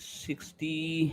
66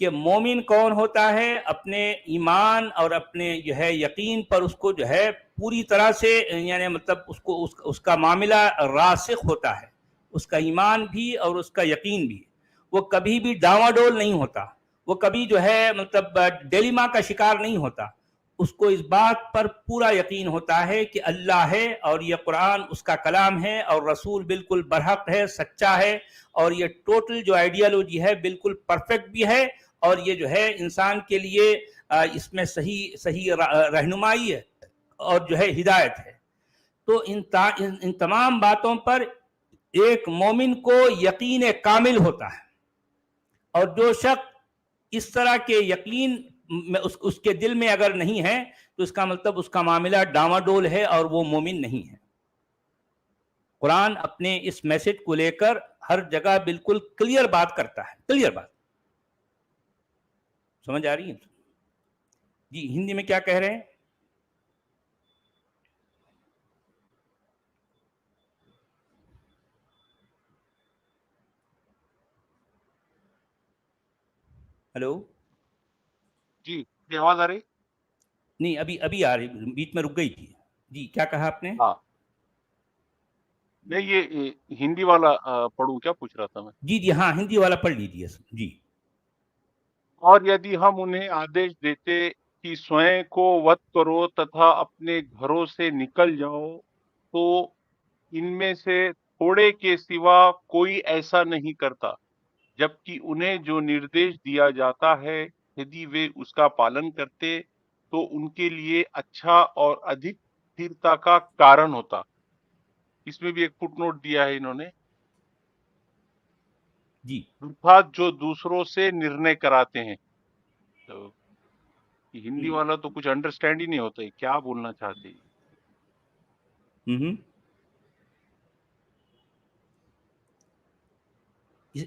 کہ مومن کون ہوتا ہے، اپنے ایمان اور اپنے جو ہے یقین پر اس کو جو ہے پوری طرح سے یعنی مطلب اس کا معاملہ راسخ ہوتا ہے، اس کا ایمان بھی اور اس کا یقین بھی، وہ کبھی بھی ڈاواڈول نہیں ہوتا، وہ کبھی جو ہے مطلب ڈیلیما کا شکار نہیں ہوتا، اس کو اس بات پر پورا یقین ہوتا ہے کہ اللہ ہے اور یہ قرآن اس کا کلام ہے اور رسول بالکل برحق ہے، سچا ہے، اور یہ ٹوٹل جو آئیڈیالوجی ہے بالکل پرفیکٹ بھی ہے، اور یہ جو ہے انسان کے لیے اس میں صحیح رہنمائی ہے اور جو ہے ہدایت ہے۔ تو ان تمام باتوں پر ایک مومن کو یقین کامل ہوتا ہے، اور جو شخص اس طرح کے یقین اس کے دل میں اگر نہیں ہے تو اس کا مطلب اس کا معاملہ ڈاواڈول ہے اور وہ مومن نہیں ہے۔ قرآن اپنے اس میسج کو لے کر ہر جگہ بالکل کلیئر بات کرتا ہے، کلیئر بات، سمجھ آ رہی ہے؟ جی ہندی میں کیا کہہ رہے ہیں؟ ہلو جی آواز آ رہی؟ نہیں، ابھی آ رہی، بیچ میں رک گئی تھی۔ جی کیا کہا آپ نے؟ ہاں نہیں، یہ ہندی والا پڑھوں کیا پوچھ رہا تھا میں؟ جی ہاں، ہندی والا پڑھ لیجیے۔ جی اور یدی ہم انہیں آدیش دیتے کہ سوئیں کو وت کرو تتھا اپنے گھروں سے نکل جاؤ، تو ان میں سے تھوڑے کے سوا کوئی ایسا نہیں کرتا، جبکہ انہیں جو نردیش دیا جاتا ہے یدی وہ اس کا پالن کرتے تو ان کے لیے اچھا اور ادھک استھرتا کا کارن ہوتا۔ اس میں بھی ایک فٹ نوٹ دیا ہے انہوں نے، جی ارتھات جو دوسروں سے نرنے کراتے ہیں۔ تو ہندی والا تو کچھ انڈرسٹینڈ ہی نہیں ہوتا ہے کیا بولنا چاہتے ہیں۔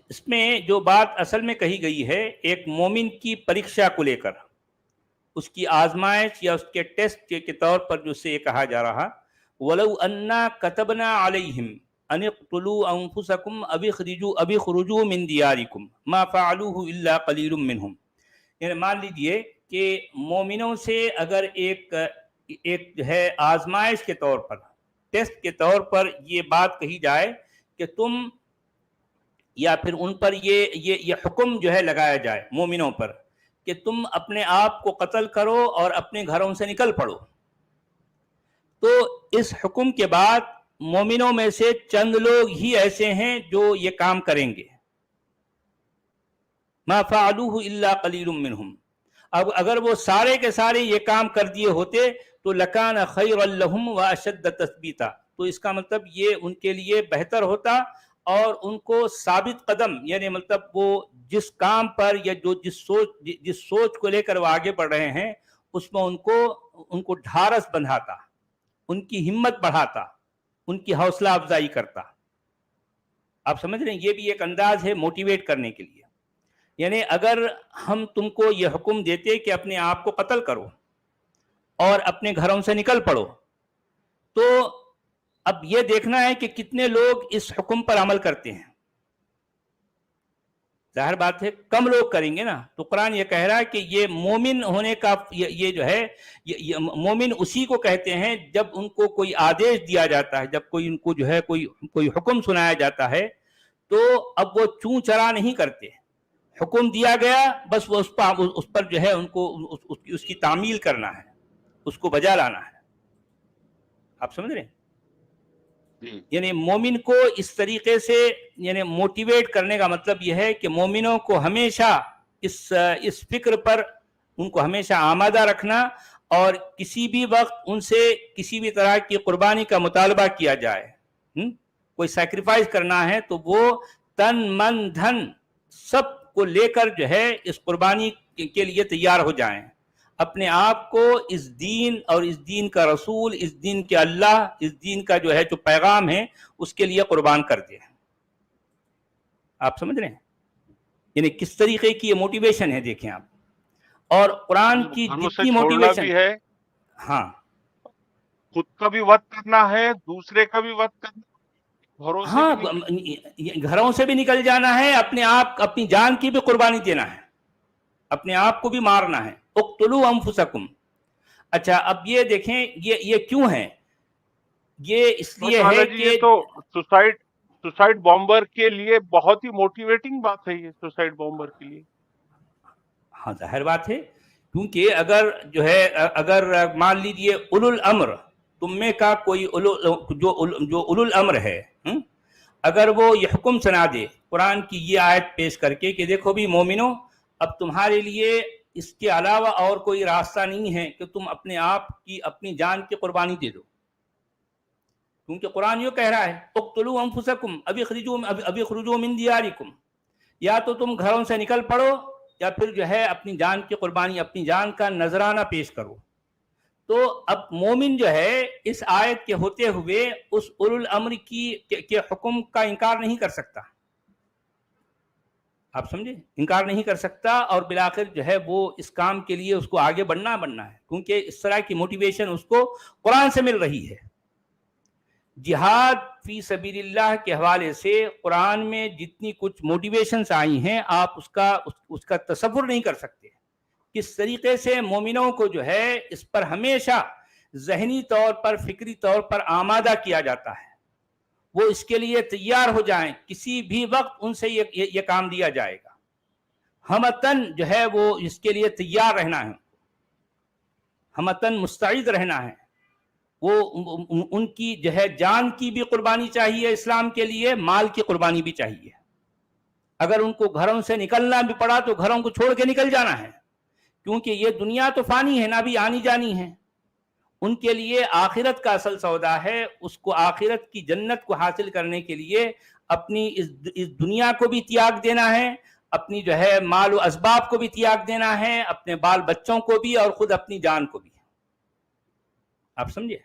اس میں جو بات اصل میں کہی گئی ہے ایک مومن کی پریکشا کو لے کر، اس کی آزمائش یا اس کے ٹیسٹ کے طور پر جو سے کہا جا رہا، وَلَوْ أَنَّا كَتَبْنَا عَلَيْهِمْ أَنِ اقْتُلُوا أَنفُسَكُمْ أَوِ اخْرُجُوا مِنْ دِيَارِكُمْ مَا فَعَلُوهُ إِلَّا قَلِيلٌ مِّنْهُمْ۔ یعنی مان لیجئے کہ مومنوں سے اگر ایک جو ہے آزمائش کے طور پر، ٹیسٹ کے طور پر یہ بات کہی جائے کہ تم، یا پھر ان پر یہ حکم جو ہے لگایا جائے مومنوں پر کہ تم اپنے آپ کو قتل کرو اور اپنے گھروں سے نکل پڑو، تو اس حکم کے بعد مومنوں میں سے چند لوگ ہی ایسے ہیں جو یہ کام کریں گے۔ ما فعلوه الا قلیل منہم، اب اگر وہ سارے کے سارے یہ کام کر دیے ہوتے تو لکان خیر لہم واشد تثبیتا، تو اس کا مطلب یہ ان کے لیے بہتر ہوتا اور ان کو ثابت قدم، یعنی مطلب وہ جس کام پر یا جو جس سوچ کو لے کر وہ آگے بڑھ رہے ہیں اس میں ان کو ڈھارس بندھاتا، ان کی ہمت بڑھاتا، ان کی حوصلہ افزائی کرتا۔ آپ سمجھ رہے ہیں؟ یہ بھی ایک انداز ہے موٹیویٹ کرنے کے لیے۔ یعنی اگر ہم تم کو یہ حکم دیتے کہ اپنے آپ کو قتل کرو اور اپنے گھروں سے نکل پڑو، تو اب یہ دیکھنا ہے کہ کتنے لوگ اس حکم پر عمل کرتے ہیں۔ ظاہر بات ہے کم لوگ کریں گے نا، تو قرآن یہ کہہ رہا ہے کہ یہ مومن ہونے کا یہ جو ہے مومن اسی کو کہتے ہیں جب ان کو کوئی آدیش دیا جاتا ہے، جب کوئی ان کو جو ہے کوئی حکم سنایا جاتا ہے تو اب وہ چوں چرا نہیں کرتے، حکم دیا گیا بس وہ اس پر جو ہے ان کو اس کی تعمیل کرنا ہے، اس کو بجا لانا ہے۔ آپ سمجھ رہے ہیں؟ یعنی مومن کو اس طریقے سے یعنی موٹیویٹ کرنے کا مطلب یہ ہے کہ مومنوں کو ہمیشہ اس فکر پر ان کو ہمیشہ آمادہ رکھنا، اور کسی بھی وقت ان سے کسی بھی طرح کی قربانی کا مطالبہ کیا جائے، کوئی سیکریفائز کرنا ہے تو وہ تن من دھن سب کو لے کر جو ہے اس قربانی کے لیے تیار ہو جائیں، اپنے آپ کو اس دین اور اس دین کا رسول، اس دین کے اللہ، اس دین کا جو ہے جو پیغام ہے اس کے لیے قربان کر دیں۔ آپ سمجھ رہے ہیں؟ یعنی کس طریقے کی یہ موٹیویشن ہے دیکھیں آپ، اور قرآن کی جتنی موٹیویشن بھی ہے، ہاں خود کا بھی وقت کرنا ہے، دوسرے کا بھی وقت کرنا، گھروں سے بھی نکل جانا ہے، اپنے آپ اپنی جان کی بھی قربانی دینا ہے۔ اپنے آپ کو بھی مارنا ہے. اقتلوا انفسکم. اچھا اب یہ دیکھیں یہ کیوں ہے؟ یہ اس لیے والا ہے جی، یہ کہ تو سوسائڈ بامبر کے لیے بہت ہی موٹیویٹنگ بات ہے، یہ سوسائڈ بامبر کے لیے. ہاں ظاہر بات ہے، کیونکہ اگر جو ہے اگر مان لیجیے اولو الامر تم میں کا کوئی جو اولو الامر ہے، اگر وہ یہ حکم سنا دے قرآن کی یہ آیت پیش کر کے کہ دیکھو بھی مومنو، اب تمہارے لیے اس کے علاوہ اور کوئی راستہ نہیں ہے کہ تم اپنے آپ کی اپنی جان کی قربانی دے دو، کیونکہ قرآن یہ کہہ رہا ہے اقتلوا انفسکم اب اخرجوا من دیارکم، یا تو تم گھروں سے نکل پڑو یا پھر جو ہے اپنی جان کی قربانی، اپنی جان کا نذرانہ پیش کرو. تو اب مومن جو ہے اس آیت کے ہوتے ہوئے اس اولو الامر کے حکم کا انکار نہیں کر سکتا. آپ سمجھے؟ انکار نہیں کر سکتا، اور بالآخر جو ہے وہ اس کام کے لیے اس کو آگے بڑھنا ہے، کیونکہ اس طرح کی موٹیویشن اس کو قرآن سے مل رہی ہے. جہاد فی سبیل اللہ کے حوالے سے قرآن میں جتنی کچھ موٹیویشنز آئی ہیں آپ اس کا تصور نہیں کر سکتے. کس طریقے سے مومنوں کو جو ہے اس پر ہمیشہ ذہنی طور پر، فکری طور پر آمادہ کیا جاتا ہے، وہ اس کے لیے تیار ہو جائیں، کسی بھی وقت ان سے یہ کام دیا جائے گا. ہمتن جو ہے وہ اس کے لیے تیار رہنا ہے، ہمتن مستعد رہنا ہے. وہ ان کی جو ہے جان کی بھی قربانی چاہیے اسلام کے لیے، مال کی قربانی بھی چاہیے. اگر ان کو گھروں سے نکلنا بھی پڑا تو گھروں کو چھوڑ کے نکل جانا ہے، کیونکہ یہ دنیا تو فانی ہے، نہ بھی آنی جانی ہے. ان کے لیے آخرت کا اصل سودا ہے، اس کو آخرت کی جنت کو حاصل کرنے کے لیے اپنی اس دنیا کو بھی تیاگ دینا ہے، اپنی جو ہے مال و اسباب کو بھی تیاگ دینا ہے، اپنے بال بچوں کو بھی اور خود اپنی جان کو بھی. آپ سمجھے؟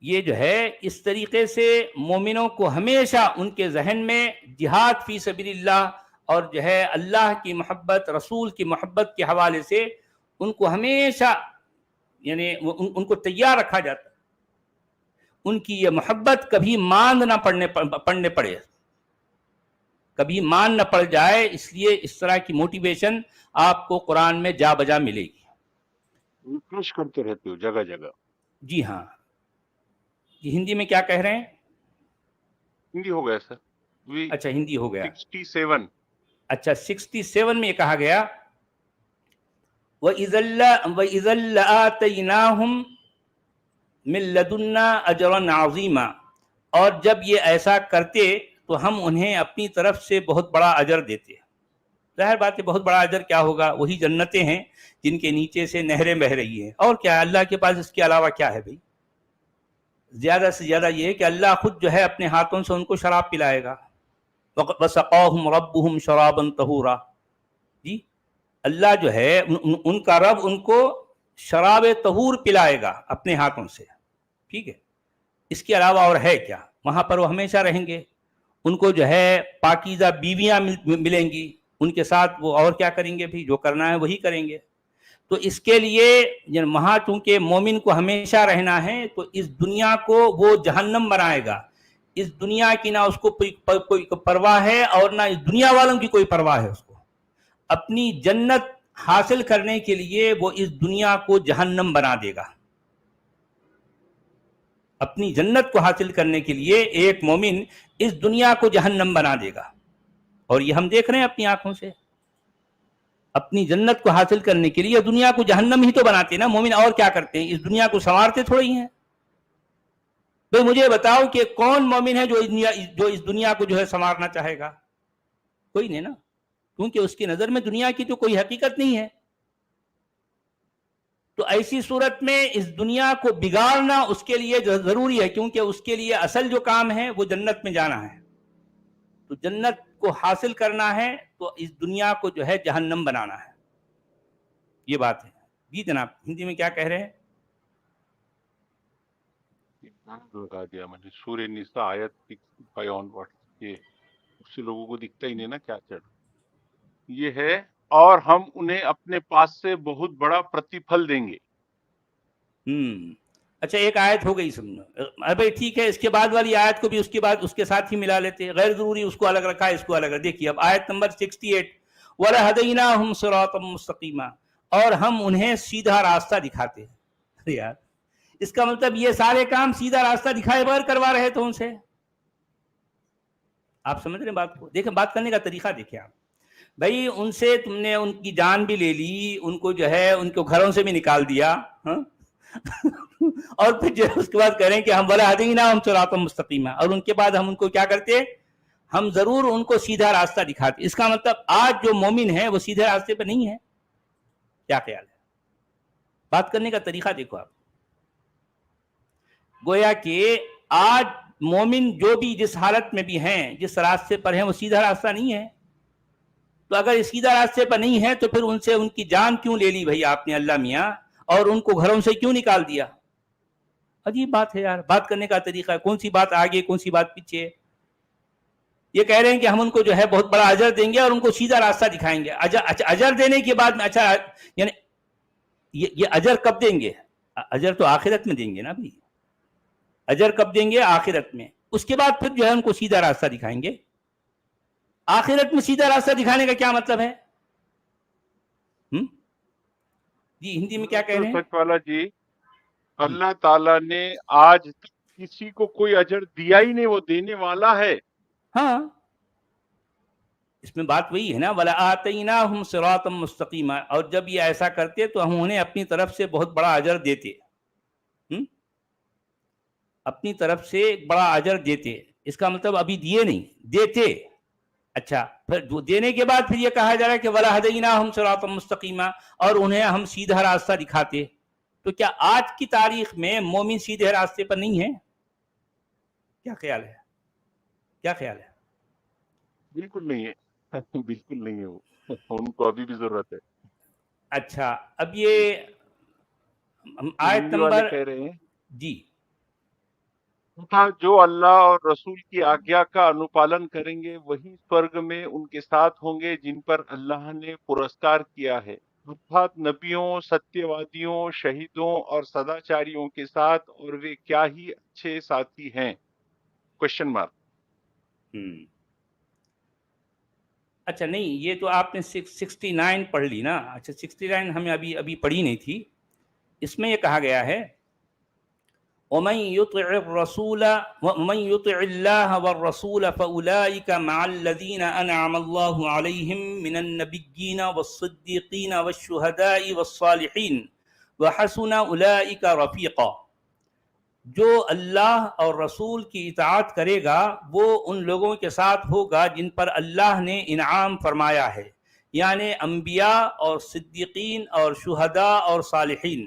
یہ جو ہے اس طریقے سے مومنوں کو ہمیشہ ان کے ذہن میں جہاد فی سبیل اللہ اور جو ہے اللہ کی محبت، رسول کی محبت کے حوالے سے ان کو ہمیشہ یعنی ان کو تیار رکھا جاتا ہے. ان کی یہ محبت کبھی ماند نہ پڑنے پڑے، کبھی مان نہ پڑ جائے، اس لیے اس طرح کی موٹیویشن آپ کو قرآن میں جا بجا ملے گی. ریفریش کرتے رہتے ہو جگہ جگہ. جی ہاں. جی ہندی میں کیا کہہ رہے ہیں؟ ہندی ہو گیا سر. اچھا ہندی ہو گیا. 67. اچھا 67 میں یہ کہا گیا وَإِذَا لَآتَيْنَاهُمْ مِن لَدُنَّا أَجْرًا عَظِيمًا، اور جب یہ ایسا کرتے تو ہم انہیں اپنی طرف سے بہت بڑا اجر دیتے. ظاہر بات ہے بہت بڑا اجر کیا ہوگا؟ وہی جنتیں ہیں جن کے نیچے سے نہریں بہ رہی ہیں، اور کیا اللہ کے پاس اس کے علاوہ کیا ہے بھائی؟ زیادہ سے زیادہ یہ ہے کہ اللہ خود جو ہے اپنے ہاتھوں سے ان کو شراب پلائے گا. وَسَقَاهُمْ رَبُّهُمْ شَرَابًا طَهُورًا. جی اللہ جو ہے ان کا رب ان کو شراب طہور پلائے گا اپنے ہاتھوں سے. ٹھیک ہے، اس کے علاوہ اور ہے کیا؟ وہاں پر وہ ہمیشہ رہیں گے، ان کو جو ہے پاکیزہ بیویاں ملیں گی، ان کے ساتھ وہ اور کیا کریں گے بھی؟ جو کرنا ہے وہی کریں گے. تو اس کے لیے وہاں چونکہ مومن کو ہمیشہ رہنا ہے تو اس دنیا کو وہ جہنم بنائے گا. اس دنیا کی نہ اس کو کوئی پرواہ ہے اور نہ اس دنیا والوں کی کوئی پرواہ ہے. اس کو اپنی جنت حاصل کرنے کے لیے وہ اس دنیا کو جہنم بنا دے گا. اپنی جنت کو حاصل کرنے کے لیے ایک مومن اس دنیا کو جہنم بنا دے گا، اور یہ ہم دیکھ رہے ہیں اپنی آنکھوں سے. اپنی جنت کو حاصل کرنے کے لیے دنیا کو جہنم ہی تو بناتے نا مومن، اور کیا کرتے ہیں؟ اس دنیا کو سنوارتے تھوڑی ہیں. بھئی مجھے بتاؤ کہ کون مومن ہے جو اس دنیا کو جو ہے سنوارنا چاہے گا؟ کوئی نہیں نا، کیونکہ اس کی نظر میں دنیا کی تو کوئی حقیقت نہیں ہے. تو ایسی صورت میں اس دنیا کو بگاڑنا اس کے لیے ضروری ہے، کیونکہ اس کے لیے اصل جو کام ہے وہ جنت میں جانا ہے. تو جنت کو حاصل کرنا ہے تو اس دنیا کو جو ہے جہنم بنانا ہے. یہ بات ہے. جی جناب ہندی میں کیا کہہ رہے ہیں؟ لگا دیا میں نے سورہ نساء آیت 65 آن ورڈ. یہ اس سے لوگوں کو دکھتا ہی نہیں نا کیا چڑھ. یہ ہے اور ہم انہیں اپنے پاس سے بہت بڑا پرتیپھل دیں گے. اچھا ایک آیت ہو گئی سمجھو. بھائی ٹھیک ہے، اس کے بعد والی آیت کو بھی اس کے بعد اس کے ساتھ ہی ملا لیتے، غیر ضروری اس کو الگ رکھا ہے اس کو الگ رکھا. دیکھیے اب آیت نمبر 68 وَلَهَدَيْنَاهُمْ صِرَاطًا مُسْتَقِيمًا، اور ہم انہیں سیدھا راستہ دکھاتے ہیں. یار اس کا مطلب یہ سارے کام سیدھا راستہ دکھائے بغیر کروا رہے تھے ان سے. آپ سمجھ رہے ہیں بات کو؟ دیکھیں بات کرنے کا طریقہ دیکھیں آپ. بھائی ان سے تم نے ان کی جان بھی لے لی، ان کو جو ہے ان کو گھروں سے بھی نکال دیا، ہاں اور پھر جو ہے اس کے بعد کہہ رہے ہیں کہ ہم وَلَهَدَيْنَاهُمْ صِرَاطًا مُسْتَقِيمًا، اور ان کے بعد ہم ان کو کیا کرتے؟ ہم ضرور ان کو سیدھا راستہ دکھاتے. اس کا مطلب آج جو مومن ہے وہ سیدھے راستے پہ نہیں ہے. کیا خیال ہے؟ بات کرنے کا طریقہ دیکھو آپ. گویا کہ آج مومن جو بھی جس حالت میں بھی ہیں، جس راستے پر ہیں، وہ سیدھا راستہ نہیں ہے. تو اگر سیدھا راستے پر نہیں ہے تو پھر ان سے ان کی جان کیوں لے لی بھائی آپ نے اللہ میاں، اور ان کو گھروں سے کیوں نکال دیا؟ عجیب بات ہے یار. بات کرنے کا طریقہ، کون سی بات آگے کون سی بات پیچھے. یہ کہہ رہے ہیں کہ ہم ان کو جو ہے بہت بڑا اجر دیں گے اور ان کو سیدھا راستہ دکھائیں گے. اجر دینے کے بعد میں اچھا یعنی یہ اجر کب دیں گے؟ اجر تو آخرت میں دیں گے نا بھائی. اجر کب دیں گے؟ آخرت میں. اس کے بعد پھر جو ہے ان کو سیدھا راستہ دکھائیں گے. آخرت میں سیدھا راستہ دکھانے کا کیا مطلب ہے؟ جی ہندی میں کیا کہہ رہے ہیں؟ سچ والا جی، جی اللہ تعالیٰ نے آج تک کسی کو کوئی اجر دیا ہی نہیں، وہ دینے والا ہے. ہاں اس میں بات وہی ہے نا، وَلَآتَيْنَاهُمْ صِرَاطًا مُسْتَقِيمًا، اور جب یہ ایسا کرتے تو ہم انہیں اپنی طرف سے بہت بڑا اجر دیتے. اپنی طرف سے ایک بڑا اجر دیتے. اس کا مطلب ابھی دیے نہیں، دیتے. اچھا پھر دینے کے بعد پھر یہ کہا جا رہا ہے کہ وَلَهَدَيْنَاهُمْ صِرَاطًا مُسْتَقِيمًا، اور انہیں ہم سیدھا راستہ دکھاتے. تو کیا آج کی تاریخ میں مومن سیدھے راستے پر نہیں ہے؟ کیا خیال ہے؟ کیا خیال ہے؟ بالکل نہیں ہے. بالکل نہیں ہے. وہ ان کو ابھی بھی ضرورت ہے. اچھا اب یہ آیت ہندی والے نمبر کہہ رہے ہیں جی جو اللہ اور رسول کی آگیا کا انوپالن کریں گے وہی سورگ میں ان کے ساتھ ہوں گے جن پر اللہ نے پرسکار کیا ہے، ارتھات نبیوں، ستیہ وادیوں، شہیدوں اور سداچاریوں کے ساتھ، اور وہ کیا ہی اچھے ساتھی ہیں. Question mark. اچھا نہیں یہ تو آپ نے 69 پڑھ لی نا. اچھا 69 ہمیں ابھی پڑھی نہیں تھی. اس میں یہ کہا گیا ہے وَمَن يُطِعِ اللَّهَ وَالرَّسُولَ فَأُولَٰئِكَ مَعَ الَّذِينَ أَنْعَمَ اللَّهُ عَلَيْهِم مِّنَ النَّبِيِّينَ وَالصِّدِّيقِينَ وَالشُّهَدَاءِ وَالصَّالِحِينَ وَحَسُنَ أُولَٰئِكَ رَفِيقًا. جو اللہ اور رسول کی اطاعت کرے گا وہ ان لوگوں کے ساتھ ہوگا جن پر اللہ نے انعام فرمایا ہے، یعنی انبیاء اور صدیقین اور شہداء اور صالحین.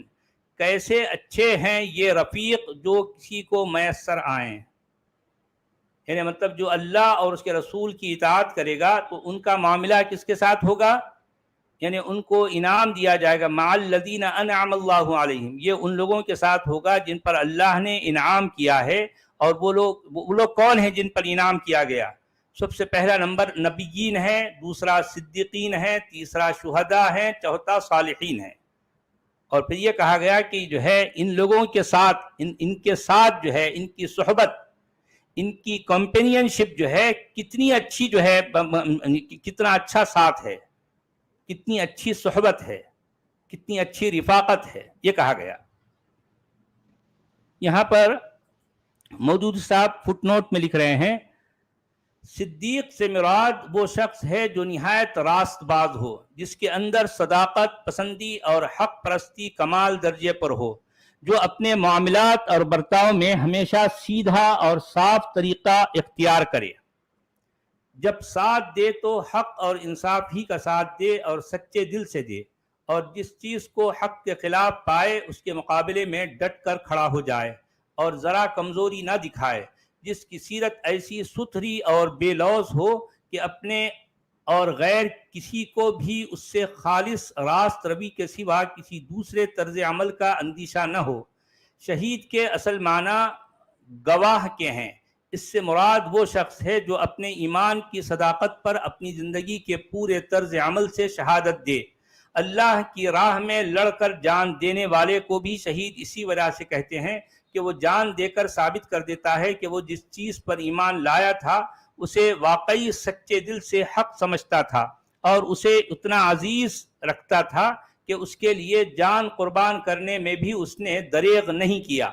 کیسے اچھے ہیں یہ رفیق جو کسی کو میسر آئیں. یعنی مطلب جو اللہ اور اس کے رسول کی اطاعت کرے گا تو ان کا معاملہ کس کے ساتھ ہوگا؟ یعنی ان کو انعام دیا جائے گا. مع الذین انعم اللہ علیہم، یہ ان لوگوں کے ساتھ ہوگا جن پر اللہ نے انعام کیا ہے. اور وہ لوگ کون ہیں جن پر انعام کیا گیا؟ سب سے پہلا نمبر نبیین ہے، دوسرا صدیقین ہے، تیسرا شہداء ہیں، چوتھا صالحین ہے. اور پھر یہ کہا گیا کہ جو ہے ان لوگوں کے ساتھ ان کے ساتھ جو ہے ان کی صحبت، ان کی کمپینین شپ جو ہے کتنی اچھی جو ہے، کتنا اچھا ساتھ ہے، کتنی اچھی صحبت ہے، کتنی اچھی رفاقت ہے، یہ کہا گیا. یہاں پر مودودی صاحب فٹ نوٹ میں لکھ رہے ہیں صدیق سے مراد وہ شخص ہے جو نہایت راست باز ہو، جس کے اندر صداقت، پسندی اور حق پرستی کمال درجے پر ہو، جو اپنے معاملات اور برتاؤ میں ہمیشہ سیدھا اور صاف طریقہ اختیار کرے. جب ساتھ دے تو حق اور انصاف ہی کا ساتھ دے اور سچے دل سے دے، اور جس چیز کو حق کے خلاف پائے اس کے مقابلے میں ڈٹ کر کھڑا ہو جائے اور ذرا کمزوری نہ دکھائے. جس کی سیرت ایسی ستھری اور بے لوث ہو کہ اپنے اور غیر کسی کو بھی اس سے خالص راست روی کے سوا کسی دوسرے طرز عمل کا اندیشہ نہ ہو. شہید کے اصل معنی گواہ کے ہیں. اس سے مراد وہ شخص ہے جو اپنے ایمان کی صداقت پر اپنی زندگی کے پورے طرز عمل سے شہادت دے. اللہ کی راہ میں لڑ کر جان دینے والے کو بھی شہید اسی وجہ سے کہتے ہیں کہ وہ جان دے کر ثابت کر دیتا ہے کہ وہ جس چیز پر ایمان لایا تھا اسے واقعی سچے دل سے حق سمجھتا تھا اور اسے اتنا عزیز رکھتا تھا کہ اس کے لیے جان قربان کرنے میں بھی اس نے دریغ نہیں کیا.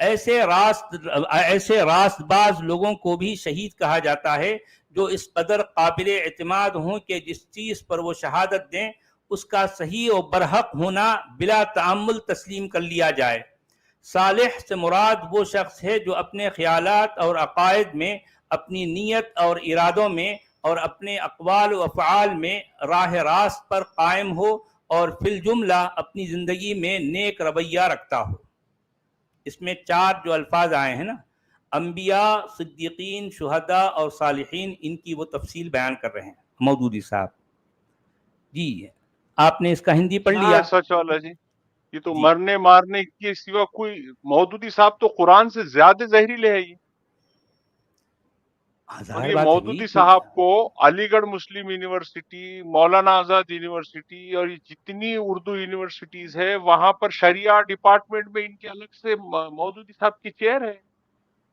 ایسے راست باز لوگوں کو بھی شہید کہا جاتا ہے جو اس قدر قابل اعتماد ہوں کہ جس چیز پر وہ شہادت دیں اس کا صحیح و برحق ہونا بلا تأمل تسلیم کر لیا جائے. صالح سے مراد وہ شخص ہے جو اپنے خیالات اور عقائد میں، اپنی نیت اور ارادوں میں اور اپنے اقوال و افعال میں راہ راست پر قائم ہو اور فی الجملہ اپنی زندگی میں نیک رویہ رکھتا ہو. اس میں 4 جو الفاظ آئے ہیں نا، انبیاء، صدیقین، شہداء اور صالحین، ان کی وہ تفصیل بیان کر رہے ہیں مودودی صاحب. جی آپ نے اس کا ہندی پڑھ ہاں لیا؟ سچ والا جی، یہ تو جی مرنے مارنے کے سوا کوئی، مودودی صاحب تو قرآن سے زیادہ زہریلے ہے یہ. اور ظاہر یہ بات ہے بھائی. مودودی صاحب کو علی گڑھ مسلم یونیورسٹی، مولانا آزاد یونیورسٹی اور یہ جتنی اردو یونیورسٹیز ہے وہاں پر شریعہ ڈپارٹمنٹ میں ان کے الگ سے مودودی صاحب کی چیئر ہے،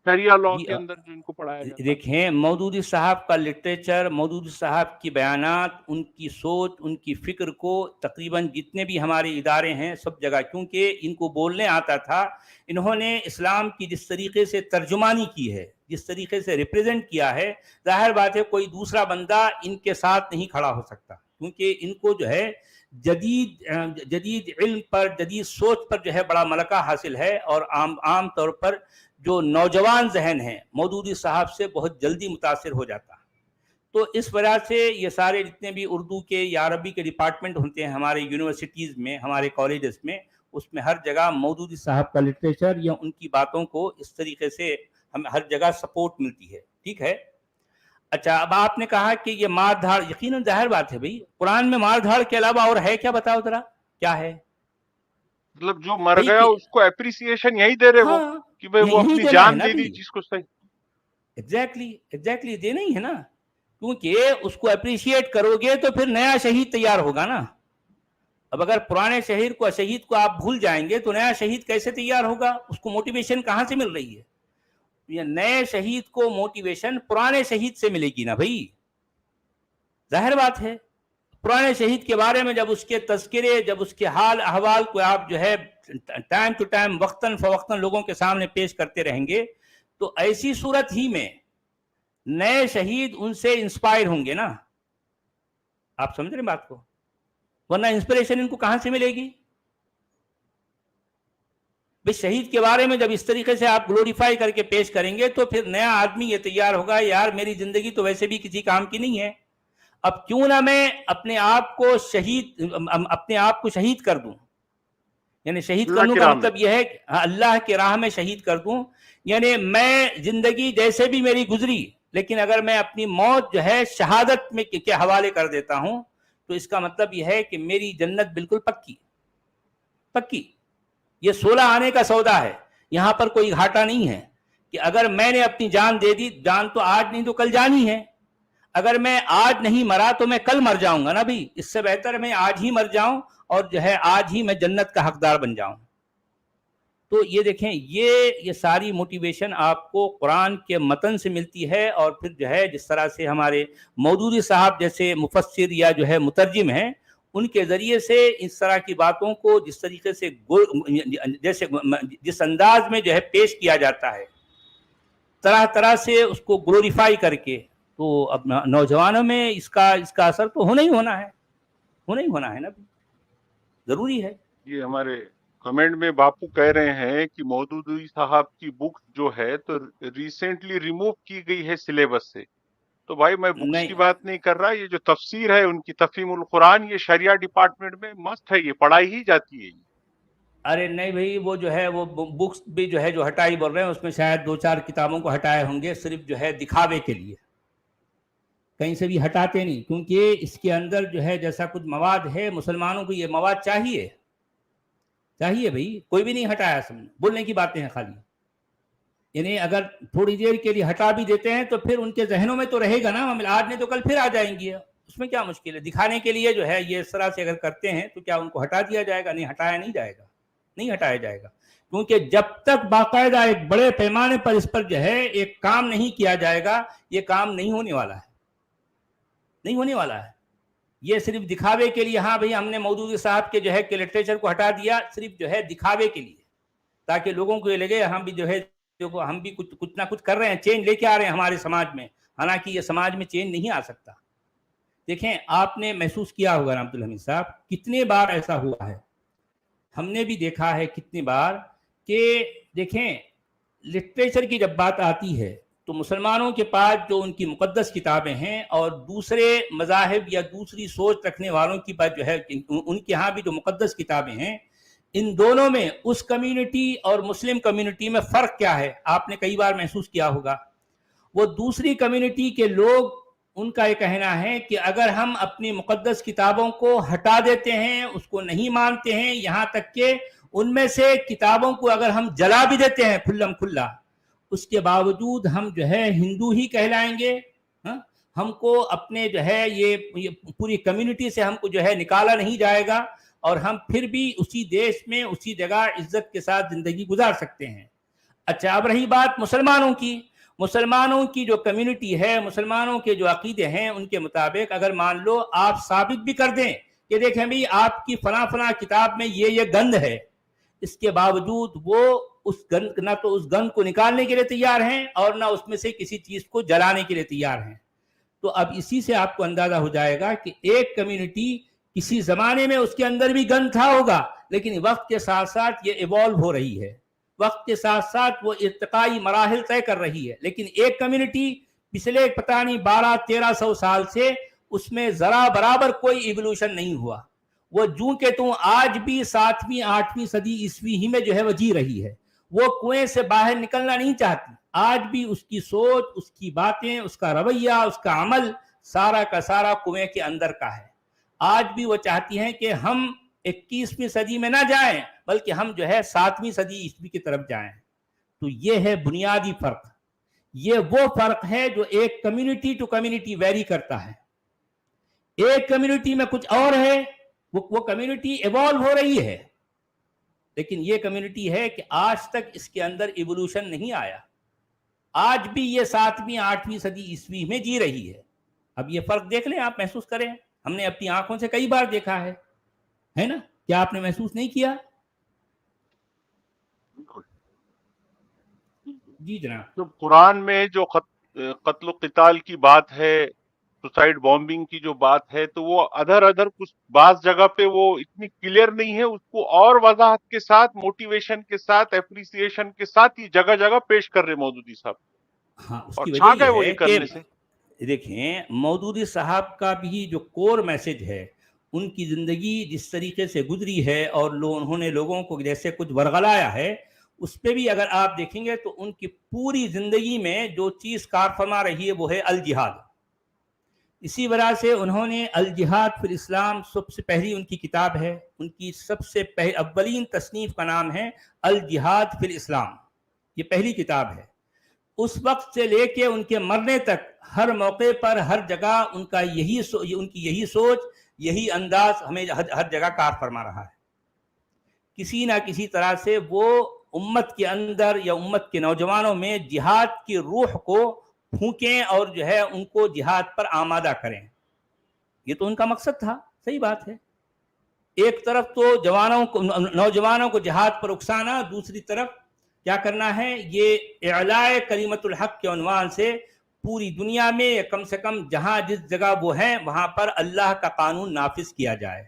شریعہ لاء جی کے اندر جو ان کو پڑھایا جاتا ہے. دیکھیں، مودودی صاحب کا لٹریچر، مودودی صاحب کی بیانات، ان کی سوچ، ان کی فکر کو تقریباً جتنے بھی ہمارے ادارے ہیں سب جگہ، کیونکہ ان کو بولنے آتا تھا، انہوں نے اسلام کی جس طریقے سے ترجمانی کی ہے، جس طریقے سے ریپریزنٹ کیا ہے، ظاہر بات ہے کوئی دوسرا بندہ ان کے ساتھ نہیں کھڑا ہو سکتا، کیونکہ ان کو جو ہے جدید علم پر، جدید سوچ پر جو ہے بڑا ملکہ حاصل ہے. اور عام طور پر جو نوجوان ذہن ہیں مودودی صاحب سے بہت جلدی متاثر ہو جاتا. تو اس وجہ سے یہ سارے جتنے بھی اردو کے یا عربی کے ڈپارٹمنٹ ہوتے ہیں ہمارے یونیورسٹیز میں، ہمارے کالجز میں، اس میں ہر جگہ مودودی صاحب کا لٹریچر یا ان کی باتوں کو اس طریقے سے ہمیں ہر جگہ سپورٹ ملتی ہے. ٹھیک ہے. اچھا، اب آپ نے کہا کہ یہ مار دھاڑ، یقیناً ظاہر بات ہے بھائی، قرآن میں مار دھاڑ کے علاوہ اور ہے کیا؟ بتاؤ ذرا کیا ہے مطلب جو مر بھائی گیا کہ اس کو اپریسیشن یہی دے رہے وہ، ہاں کہ بھئی وہ یہی اپنی دینا ہے جان نا دے دی بھائی. جس کو صحیح. ایگزیکٹلی دینا ہی ہے نا، کیونکہ اس کو اپریشیٹ کرو گے تو پھر نیا شہید تیار ہوگا نا. اب اگر پرانے شہید کو آپ بھول جائیں گے تو نیا شہید کیسے تیار ہوگا؟ اس کو موٹیویشن کہاں سے مل رہی ہے؟ یہ نئے شہید کو موٹیویشن پرانے شہید سے ملے گی نا بھائی، ظاہر بات ہے. پرانے شہید کے بارے میں جب اس کے تذکرے، جب اس کے حال احوال کو آپ جو ہے ٹائم ٹو ٹائم، وقتاً فوقتاً لوگوں کے سامنے پیش کرتے رہیں گے تو ایسی صورت ہی میں نئے شہید ان سے انسپائر ہوں گے نا. آپ سمجھ رہے ہیں بات کو؟ ورنہ انسپریشن ان کو کہاں سے ملے گی؟ بھئی شہید کے بارے میں جب اس طریقے سے آپ گلوریفائی کر کے پیش کریں گے تو پھر نیا آدمی یہ تیار ہوگا، یار میری زندگی تو ویسے بھی کسی کام کی نہیں ہے، اب کیوں نہ میں اپنے آپ کو شہید کر دوں. یعنی شہید اللہ کرنے کی کا راہ میں. مطلب یہ ہے کہ اللہ کی راہ میں شہید کر دوں. یعنی میں زندگی جیسے بھی میری گزری، لیکن اگر میں اپنی موت جو ہے شہادت میں کے حوالے کر دیتا ہوں تو اس کا مطلب یہ ہے کہ میری جنت بالکل پکی. یہ 16 آنے کا سودا ہے، یہاں پر کوئی گھاٹا نہیں ہے کہ اگر میں نے اپنی جان دے دی، جان تو آج نہیں تو کل جانی ہے. اگر میں آج نہیں مرا تو میں کل مر جاؤں گا نا بھائی. اس سے بہتر میں آج ہی مر جاؤں اور جو ہے آج ہی میں جنت کا حقدار بن جاؤں. تو یہ دیکھیں، یہ ساری موٹیویشن آپ کو قرآن کے متن سے ملتی ہے، اور پھر جو ہے جس طرح سے ہمارے مودودی صاحب جیسے مفسر یا جو ہے مترجم ہیں، ان کے ذریعے سے اس طرح کی باتوں کو جس طریقے سے جس انداز میں جو ہے پیش کیا جاتا ہے، طرح طرح سے اس کو گلوریفائی کر کے، تو اب نوجوانوں میں اس کا اثر تو ہونا ہی ہونا ہے نا، ضروری ہے. یہ ہمارے کمنٹ میں باپو کہہ رہے ہیں کہ مودودی صاحب کی بک جو ہے تو ریسنٹلی ریموو کی گئی ہے سلیبس سے. تو بھائی میں بکس نہیں، کی بات نہیں کر رہا، یہ جو تفسیر ہے ان کی تفہیم القرآن، یہ شریعہ ڈپارٹمنٹ میں مست ہے، یہ پڑھائی ہی جاتی ہے. ارے نہیں بھائی، وہ جو ہے وہ بکس بھی جو ہے جو ہٹائی بول رہے ہیں، اس میں شاید 2-4 کتابوں کو ہٹائے ہوں گے صرف جو ہے دکھاوے کے لیے، کہیں سے بھی ہٹاتے نہیں، کیونکہ اس کے اندر جو ہے جیسا کچھ مواد ہے، مسلمانوں کو یہ مواد چاہیے بھائی. کوئی بھی نہیں ہٹایا، سمجھ بولنے کی باتیں ہیں خالی. یعنی اگر تھوڑی دیر کے لیے ہٹا بھی دیتے ہیں تو پھر ان کے ذہنوں میں تو رہے گا نا، آج نہیں تو کل پھر آ جائیں گی، اس میں کیا مشکل ہے؟ دکھانے کے لیے جو ہے یہ اس طرح سے اگر کرتے ہیں تو کیا ان کو ہٹا دیا جائے گا؟ نہیں ہٹایا جائے گا، کیونکہ جب تک باقاعدہ ایک بڑے پیمانے پر اس پر جو ہے ایک کام نہیں کیا جائے گا، یہ کام نہیں ہونے والا ہے. یہ صرف دکھاوے کے لیے، ہاں بھئی ہم نے مودودی صاحب کے جو ہے کہ لٹریچر کو ہٹا دیا صرف جو ہے دکھاوے کے لیے، تاکہ لوگوں کو یہ لگے ہم بھی جو ہے دیکھو ہم بھی کچھ نہ کچھ کر رہے ہیں، چینج لے کے آ رہے ہیں ہمارے سماج میں، حالانکہ یہ سماج میں چینج نہیں آ سکتا۔ دیکھیں آپ نے محسوس کیا ہوگا رحمت الحمید صاحب، کتنے بار ایسا ہوا ہے، ہم نے بھی دیکھا ہے کتنی بار کہ دیکھیں لٹریچر کی جب بات آتی ہے تو مسلمانوں کے پاس جو ان کی مقدس کتابیں ہیں اور دوسرے مذاہب یا دوسری سوچ رکھنے والوں کی بات جو ہے ان کے ہاں بھی جو مقدس کتابیں ہیں، ان دونوں میں اس کمیونٹی اور مسلم کمیونٹی میں فرق کیا ہے آپ نے کئی بار محسوس کیا ہوگا۔ وہ دوسری کمیونٹی کے لوگ، ان کا یہ کہنا ہے کہ اگر ہم اپنی مقدس کتابوں کو ہٹا دیتے ہیں، اس کو نہیں مانتے ہیں، یہاں تک کہ ان میں سے کتابوں کو اگر ہم جلا بھی دیتے ہیں کھلم کھلا، اس کے باوجود ہم جو ہے ہندو ہی کہلائیں گے، ہم کو اپنے جو ہے یہ پوری کمیونٹی سے ہم کو جو ہے نکالا نہیں جائے گا، اور ہم پھر بھی اسی دیش میں اسی جگہ عزت کے ساتھ زندگی گزار سکتے ہیں۔ اچھا اب رہی بات مسلمانوں کی جو کمیونٹی ہے، مسلمانوں کے جو عقیدے ہیں، ان کے مطابق اگر مان لو آپ ثابت بھی کر دیں کہ دیکھیں بھئی آپ کی فلاں کتاب میں یہ گند ہے، اس کے باوجود وہ اس گند نہ تو اس گند کو نکالنے کے لیے تیار ہیں اور نہ اس میں سے کسی چیز کو جلانے کے لیے تیار ہیں۔ تو اب اسی سے آپ کو اندازہ ہو جائے گا کہ ایک کمیونٹی کسی زمانے میں اس کے اندر بھی گند تھا ہوگا، لیکن وقت کے ساتھ ساتھ یہ ایوالو ہو رہی ہے، وقت کے ساتھ ساتھ وہ ارتقائی مراحل طے کر رہی ہے، لیکن ایک کمیونٹی پچھلے پتہ نہیں 1200-1300 سال سے اس میں ذرا برابر کوئی ایوولوشن نہیں ہوا، وہ جوں کہ توں آج بھی 7ویں 8ویں صدی عیسوی ہی میں جو ہے وہ جی رہی ہے، وہ کنویں سے باہر نکلنا نہیں چاہتی، آج بھی اس کی سوچ، اس کی باتیں، اس کا رویہ، اس کا عمل سارا کا سارا کنویں کے اندر کا ہے۔ آج بھی وہ چاہتی ہیں کہ ہم 21ویں صدی میں نہ جائیں بلکہ ہم جو ہے 7ویں صدی عیسوی کی طرف جائیں۔ تو یہ ہے بنیادی فرق، یہ وہ فرق ہے جو ایک کمیونٹی ٹو کمیونٹی ویری کرتا ہے۔ ایک کمیونٹی میں کچھ اور ہے، وہ کمیونٹی ایوالو ہو رہی ہے، لیکن یہ کمیونٹی ہے کہ آج تک اس کے اندر ایوولوشن نہیں آیا، آج بھی یہ 7ویں 8ویں صدی عیسوی میں جی رہی ہے۔ اب یہ فرق دیکھ لیں، آپ محسوس کریں، ہم نے اپنی آنکھوں سے کئی بار دیکھا ہے نا؟ کیا آپ نے محسوس نہیں کیا؟ جی جناب۔ تو قرآن میں جو قتل و قتال کی بات ہے، سوسائڈ بامبنگ کی جو بات ہے، تو وہ ادھر کچھ بعض جگہ پہ وہ اتنی کلیئر نہیں ہے، اس کو اور وضاحت کے ساتھ، موٹیویشن کے ساتھ، اپریسیشن کے ساتھ یہ جگہ جگہ پیش کر رہے مودودی صاحب، ہاں اس اور کی وجہ چھا گئے یہ وہ ہے یہ کہ کرنے سے۔ دیکھیں مودودی صاحب کا بھی جو کور میسج ہے، ان کی زندگی جس طریقے سے گزری ہے اور انہوں نے لوگوں کو جیسے کچھ ورغلایا ہے، اس پہ بھی اگر آپ دیکھیں گے تو ان کی پوری زندگی میں جو چیز کار فرما رہی ہے وہ ہے الجہاد۔ اسی وجہ سے انہوں نے الجہاد فی الاسلام سب سے پہلی ان کی کتاب ہے، ان کی سب سے اولین تصنیف کا نام ہے الجہاد فی الاسلام، یہ پہلی کتاب ہے۔ اس وقت سے لے کے ان کے مرنے تک ہر موقع پر ہر جگہ ان کی یہی سوچ، یہی انداز ہمیں ہر جگہ کار فرما رہا ہے۔ کسی نہ کسی طرح سے وہ امت کے اندر یا امت کے نوجوانوں میں جہاد کی روح کو پھونکیں اور جو ہے ان کو جہاد پر آمادہ کریں، یہ تو ان کا مقصد تھا۔ صحیح بات ہے، ایک طرف تو نوجوانوں کو جہاد پر اکسانا، دوسری طرف کیا کرنا ہے، یہ اعلاء کلمت الحق کے عنوان سے پوری دنیا میں کم سے کم جہاں جس جگہ وہ ہیں وہاں پر اللہ کا قانون نافذ کیا جائے،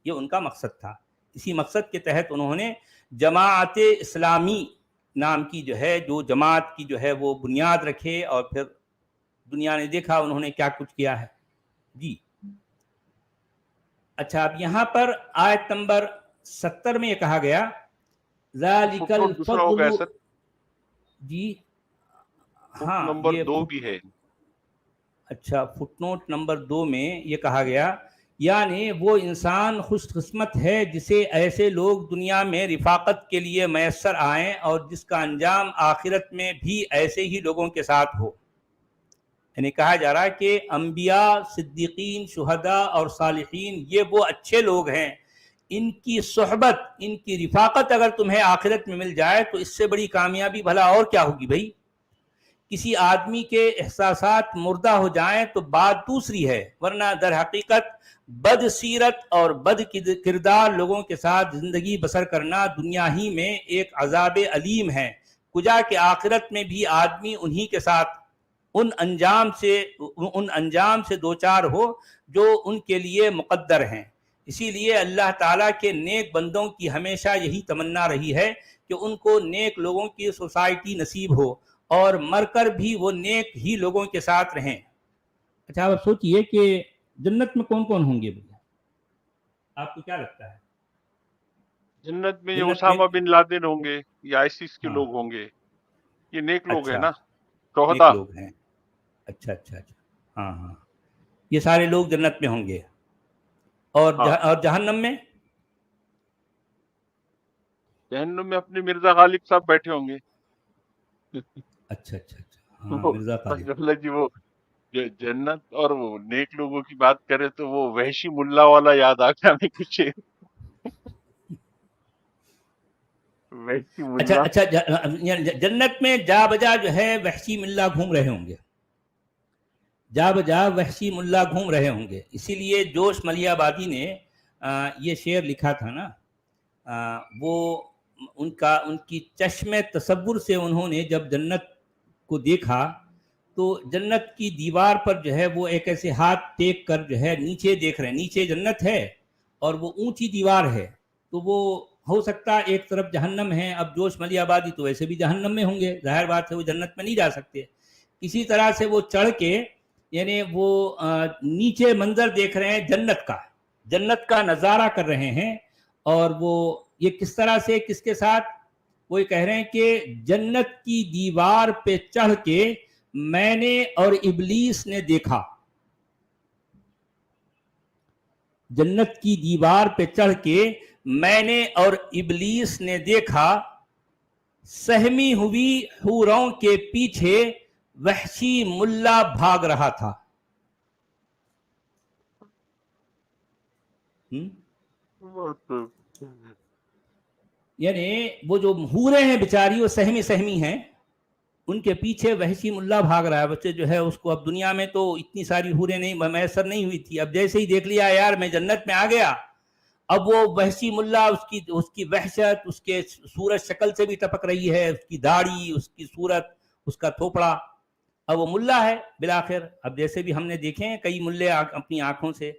یہ ان کا مقصد تھا۔ اسی مقصد کے تحت انہوں نے جماعت اسلامی نام کی جو ہے، جو جماعت کی جو ہے وہ بنیاد رکھے، اور پھر دنیا نے دیکھا انہوں نے کیا کچھ کیا ہے۔ جی اچھا، اب یہاں پر آیت نمبر 70 میں یہ کہا گیا ذالک فٹ نوٹ دوسرا ہو گیا الفضل، سر، جی فٹ ہاں نمبر یہ 2 بھی ہے۔ اچھا فٹ نوٹ نمبر 2 میں یہ کہا گیا یعنی وہ انسان خوش قسمت ہے جسے ایسے لوگ دنیا میں رفاقت کے لیے میسر آئیں اور جس کا انجام آخرت میں بھی ایسے ہی لوگوں کے ساتھ ہو۔ یعنی کہا جا رہا ہے کہ انبیاء، صدیقین، شہداء اور صالحین یہ وہ اچھے لوگ ہیں، ان کی صحبت، ان کی رفاقت اگر تمہیں آخرت میں مل جائے تو اس سے بڑی کامیابی بھلا اور کیا ہوگی بھائی۔ کسی آدمی کے احساسات مردہ ہو جائیں تو بات دوسری ہے، ورنہ در حقیقت بد سیرت اور بد کردار لوگوں کے ساتھ زندگی بسر کرنا دنیا ہی میں ایک عذاب علیم ہے، کجا کہ آخرت میں بھی آدمی انہی کے ساتھ ان انجام سے دوچار ہو جو ان کے لیے مقدر ہیں۔ اسی لیے اللہ تعالیٰ کے نیک بندوں کی ہمیشہ یہی تمنا رہی ہے کہ ان کو نیک لوگوں کی سوسائٹی نصیب ہو اور مر کر بھی وہ نیک ہی لوگوں کے ساتھ رہیں۔ اچھا آپ سوچئے کہ جنت میں کون کون ہوں گے بھیا، آپ کو کیا لگتا ہے؟ جنت میں یہ جنت میں اسامہ بن لادن ہوں گے، یہ آئسس کے ہاں لوگ ہوں گے، یہ نیک لوگ ہیں اچھا نا، نیک شہداء۔ لوگ ہیں، اچھا اچھا اچھا، ہاں ہاں، یہ سارے لوگ جنت میں ہوں گے، ہاں، اور جہنم میں جہنم میں اپنے مرزا غالب صاحب بیٹھے ہوں گے۔ اچھا اچھا اچھا، ہاں وہ مرزا غالب، اللہ جی، وہ جو جنت اور وہ نیک لوگوں کی بات کرے تو وہ وحشی ملا والا یاد آ گیا ہمیں کچھ، وحشی اچھا ملا۔ اچھا، جنت میں جا بجا جو ہے وحشی ملا گھوم رہے ہوں گے، جا بجا وحشی ملا گھوم رہے ہوں گے، اسی لیے جوش ملیح آبادی نے یہ شعر لکھا تھا نا، وہ ان کی چشم تصور سے انہوں نے جب جنت کو دیکھا تو جنت کی دیوار پر جو ہے وہ ایک ایسے ہاتھ ٹیک کر جو ہے نیچے دیکھ رہے ہیں، نیچے جنت ہے اور وہ اونچی دیوار ہے، تو وہ ہو سکتا ایک طرف جہنم ہے، اب جوش ملیح آبادی تو ویسے بھی جہنم میں ہوں گے، ظاہر بات ہے وہ جنت میں نہیں جا سکتے، کسی طرح سے وہ چڑھ کے یعنی وہ نیچے منظر دیکھ رہے ہیں جنت کا نظارہ کر رہے ہیں، اور وہ یہ کس طرح سے کس کے ساتھ، وہ یہ کہہ رہے ہیں کہ جنت کی دیوار پہ چڑھ کے میں نے اور ابلیس نے دیکھا، جنت کی دیوار پہ چڑھ کے میں نے اور ابلیس نے دیکھا، سہمی ہوئی حوروں کے پیچھے وحشی ملا بھاگ رہا تھا۔ یعنی وہ جو حوریں ہیں بیچاری، وہ سہمی ہیں، ان کے پیچھے وحشی ملا بھاگ رہا ہے، بچے جو ہے اس کو اب دنیا میں تو اتنی ساری حوریں نہیں میسر نہیں ہوئی تھی، اب جیسے ہی دیکھ لیا یار میں جنت میں آ گیا، اب وہ وحشی ملا اس کی وحشت اس کے صورت شکل سے بھی ٹپک رہی ہے، اس کی داڑھی، اس کی صورت، اس کا تھوپڑا، اب وہ ملا ہے بالآخر، اب جیسے بھی ہم نے دیکھے ہیں کئی ملے اپنی آنکھوں سے،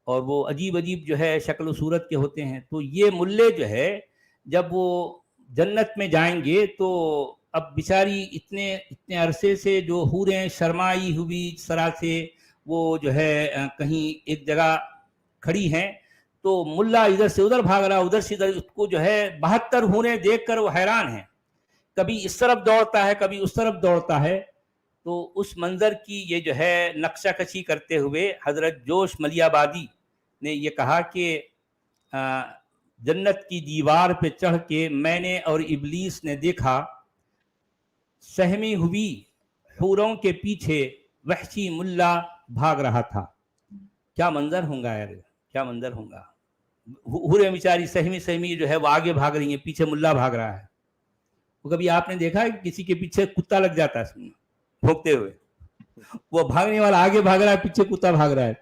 اور وہ عجیب جو ہے شکل و صورت کے ہوتے ہیں، تو یہ ملے جو ہے جب وہ جنت میں جائیں گے تو اب بیچاری اتنے عرصے سے جو حوریں شرمائی ہوئی طرح سے وہ جو ہے کہیں ایک جگہ کھڑی ہیں، تو ملا ادھر سے ادھر بھاگ رہا، ادھر سے ادھر، اس کو جو ہے 72 حوریں دیکھ کر وہ حیران ہیں، کبھی اس طرف دوڑتا ہے کبھی اس طرف دوڑتا ہے، تو اس منظر کی یہ جو ہے نقشہ کشی کرتے ہوئے حضرت جوش ملیح آبادی نے یہ کہا کہ جنت کی دیوار پہ چڑھ کے میں نے اور ابلیس نے دیکھا، سہمی ہوئی حوروں کے پیچھے وحشی ملا بھاگ رہا تھا۔ کیا منظر ہوں گا یار، کیا منظر ہوں گا، حوریں بیچاری سہمی جو ہے وہ آگے بھاگ رہی ہیں، پیچھے ملا بھاگ رہا ہے۔ وہ کبھی آپ نے دیکھا ہے کہ کسی کے پیچھے کتا لگ جاتا ہے بھونکتے ہوئے، وہ بھاگنے والا آگے بھاگ رہا ہے، پیچھے کتا بھاگ رہا ہے۔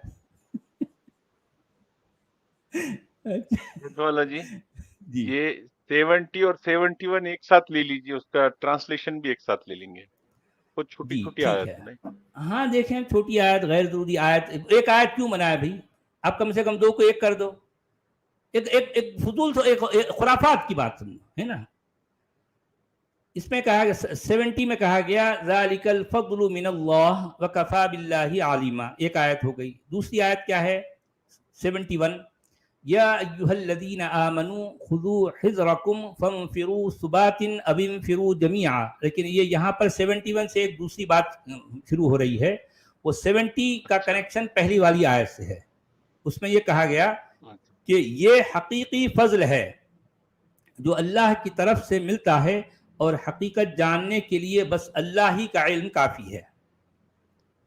جی جی یہ 70 اور 71 ایک ساتھ لے لیجیے، اس کا ٹرانسلیشن بھی ایک ساتھ لے لیں گے، کچھ چھوٹی جی چھوٹی ٹھیک ہے، آیت میں۔ ہاں دیکھیں چھوٹی آیت غیر ضروری آیت، ایک آیت کیوں بنایا بھائی، آپ کم سے کم دو کو ایک کر دو، ایک فضول ایک خرافات کی بات سمجھو ہے نا۔ اس میں کہا گیا 70 میں کہا گیا ذالک الفضل من اللہ وکفی باللہ علیما، ایک آیت ہو گئی۔ دوسری آیت کیا ہے 71، یا ایھا الذین آمنوا خذوا حذرکم فانفروا ثبات او انفروا جمیعا، لیکن یہ یہاں پر 71 سے ایک دوسری بات شروع ہو رہی ہے، وہ 70 کا اچھا کنیکشن پہلی والی آیت سے ہے، اس میں یہ کہا گیا اچھا، کہ یہ حقیقی فضل ہے جو اللہ کی طرف سے ملتا ہے، اور حقیقت جاننے کے لیے بس اللہ ہی کا علم کافی ہے۔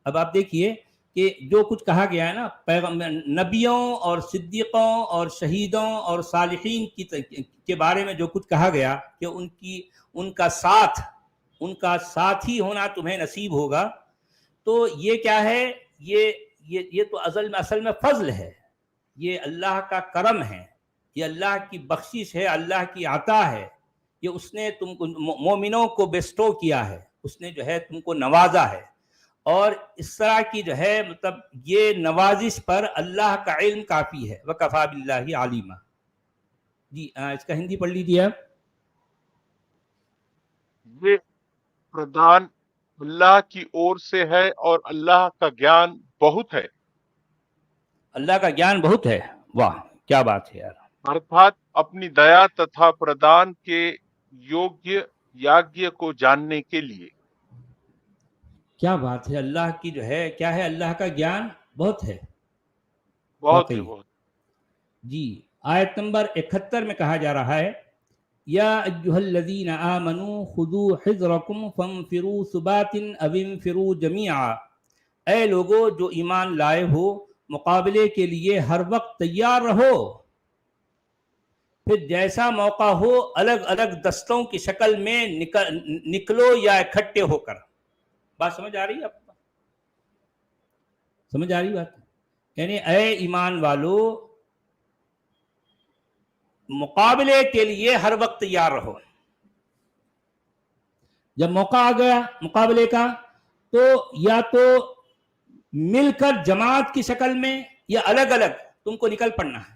اب آپ دیکھیے کہ جو کچھ کہا گیا ہے نا نبیوں اور صدیقوں اور شہیدوں اور صالحین کے بارے میں جو کچھ کہا گیا کہ ان کا ساتھ، ان کا ساتھی ہونا تمہیں نصیب ہوگا. تو یہ کیا ہے؟ یہ تو اصل میں فضل ہے، یہ اللہ کا کرم ہے، یہ اللہ کی بخشش ہے، اللہ کی عطا ہے. یہ اس نے تم کو مومنوں کو بیسٹو کیا ہے، اس نے جو ہے تم کو نوازا ہے. اور اس طرح کی جو ہے مطلب یہ نوازش پر اللہ کا علم کافی ہے. وَكَفَى بِاللَّهِ عَلِيمًا. جی اس کا ہندی پڑھ لیجیے آپ. یہ پردان اللہ کی اور سے ہے اور اللہ کا گیان بہت ہے. اللہ کا گیان بہت ہے. واہ کیا بات ہے یار. ارتھات اپنی دیا تتھا پردان کے یوگیہ یاگیہ کو جاننے کے لیے. کیا بات ہے. اللہ کی جو ہے کیا ہے، اللہ کا گیان بہت ہے بہت ہے واقعی. بہت. جی آیت نمبر 71 میں کہا جا رہا ہے یا ایھا الذین آمنوا خذوا حذرکم فانفروا ثبات او انفروا جمیعا. اے لوگو جو ایمان لائے ہو، مقابلے کے لیے ہر وقت تیار رہو، پھر جیسا موقع ہو الگ الگ دستوں کی شکل میں نکلو یا اکٹھے ہو کر. بات سمجھ آ رہی ہے آپ کو؟ سمجھ آ رہی بات؟ یعنی اے ایمان والو مقابلے کے لیے ہر وقت تیار رہو. جب موقع آ گیا مقابلے کا تو یا تو مل کر جماعت کی شکل میں یا الگ الگ تم کو نکل پڑنا ہے.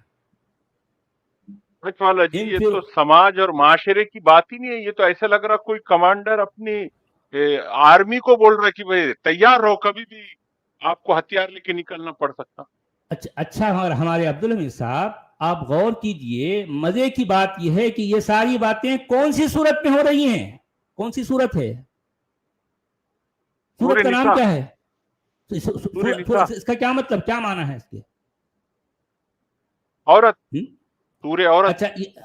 سچ والا جی یہ تو سماج اور معاشرے کی بات ہی نہیں ہے. یہ تو ایسا لگ رہا کوئی کمانڈر اپنی آرمی کو بول رہا کہ بھائی تیار رہو، کبھی بھی آپ کو ہتھیار لے کے نکلنا پڑ سکتا. اچھا ہمارے عبدالحمید صاحب آپ غور کیجئے، مزے کی بات یہ ہے کہ یہ ساری باتیں کون سی صورت میں ہو رہی ہیں؟ کون سی صورت ہے؟ صورت کا نام کیا ہے؟ اس کا کیا مطلب، کیا معنی ہے اس کے؟ عورت. سورہ عورت.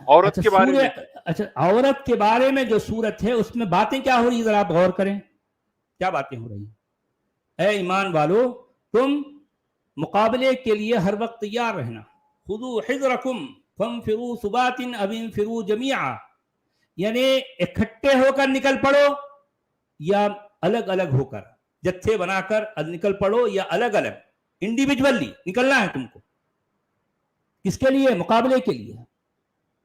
عورت کے بارے میں. اچھا عورت کے بارے میں جو صورت ہے اس میں باتیں کیا ہو رہی ہیں؟ ذرا آپ غور کریں کیا باتیں ہو رہی ہیں. اے ایمان والو تم مقابلے کے لیے ہر وقت تیار رہنا. خذوا حذرکم فانفروا ثبات او انفروا جمیعا. یعنی اکٹھے ہو کر نکل پڑو یا الگ الگ ہو کر جتھے بنا کر نکل پڑو یا الگ الگ انڈیویجولی نکلنا ہے تم کو. کس کے لیے؟ مقابلے کے لیے.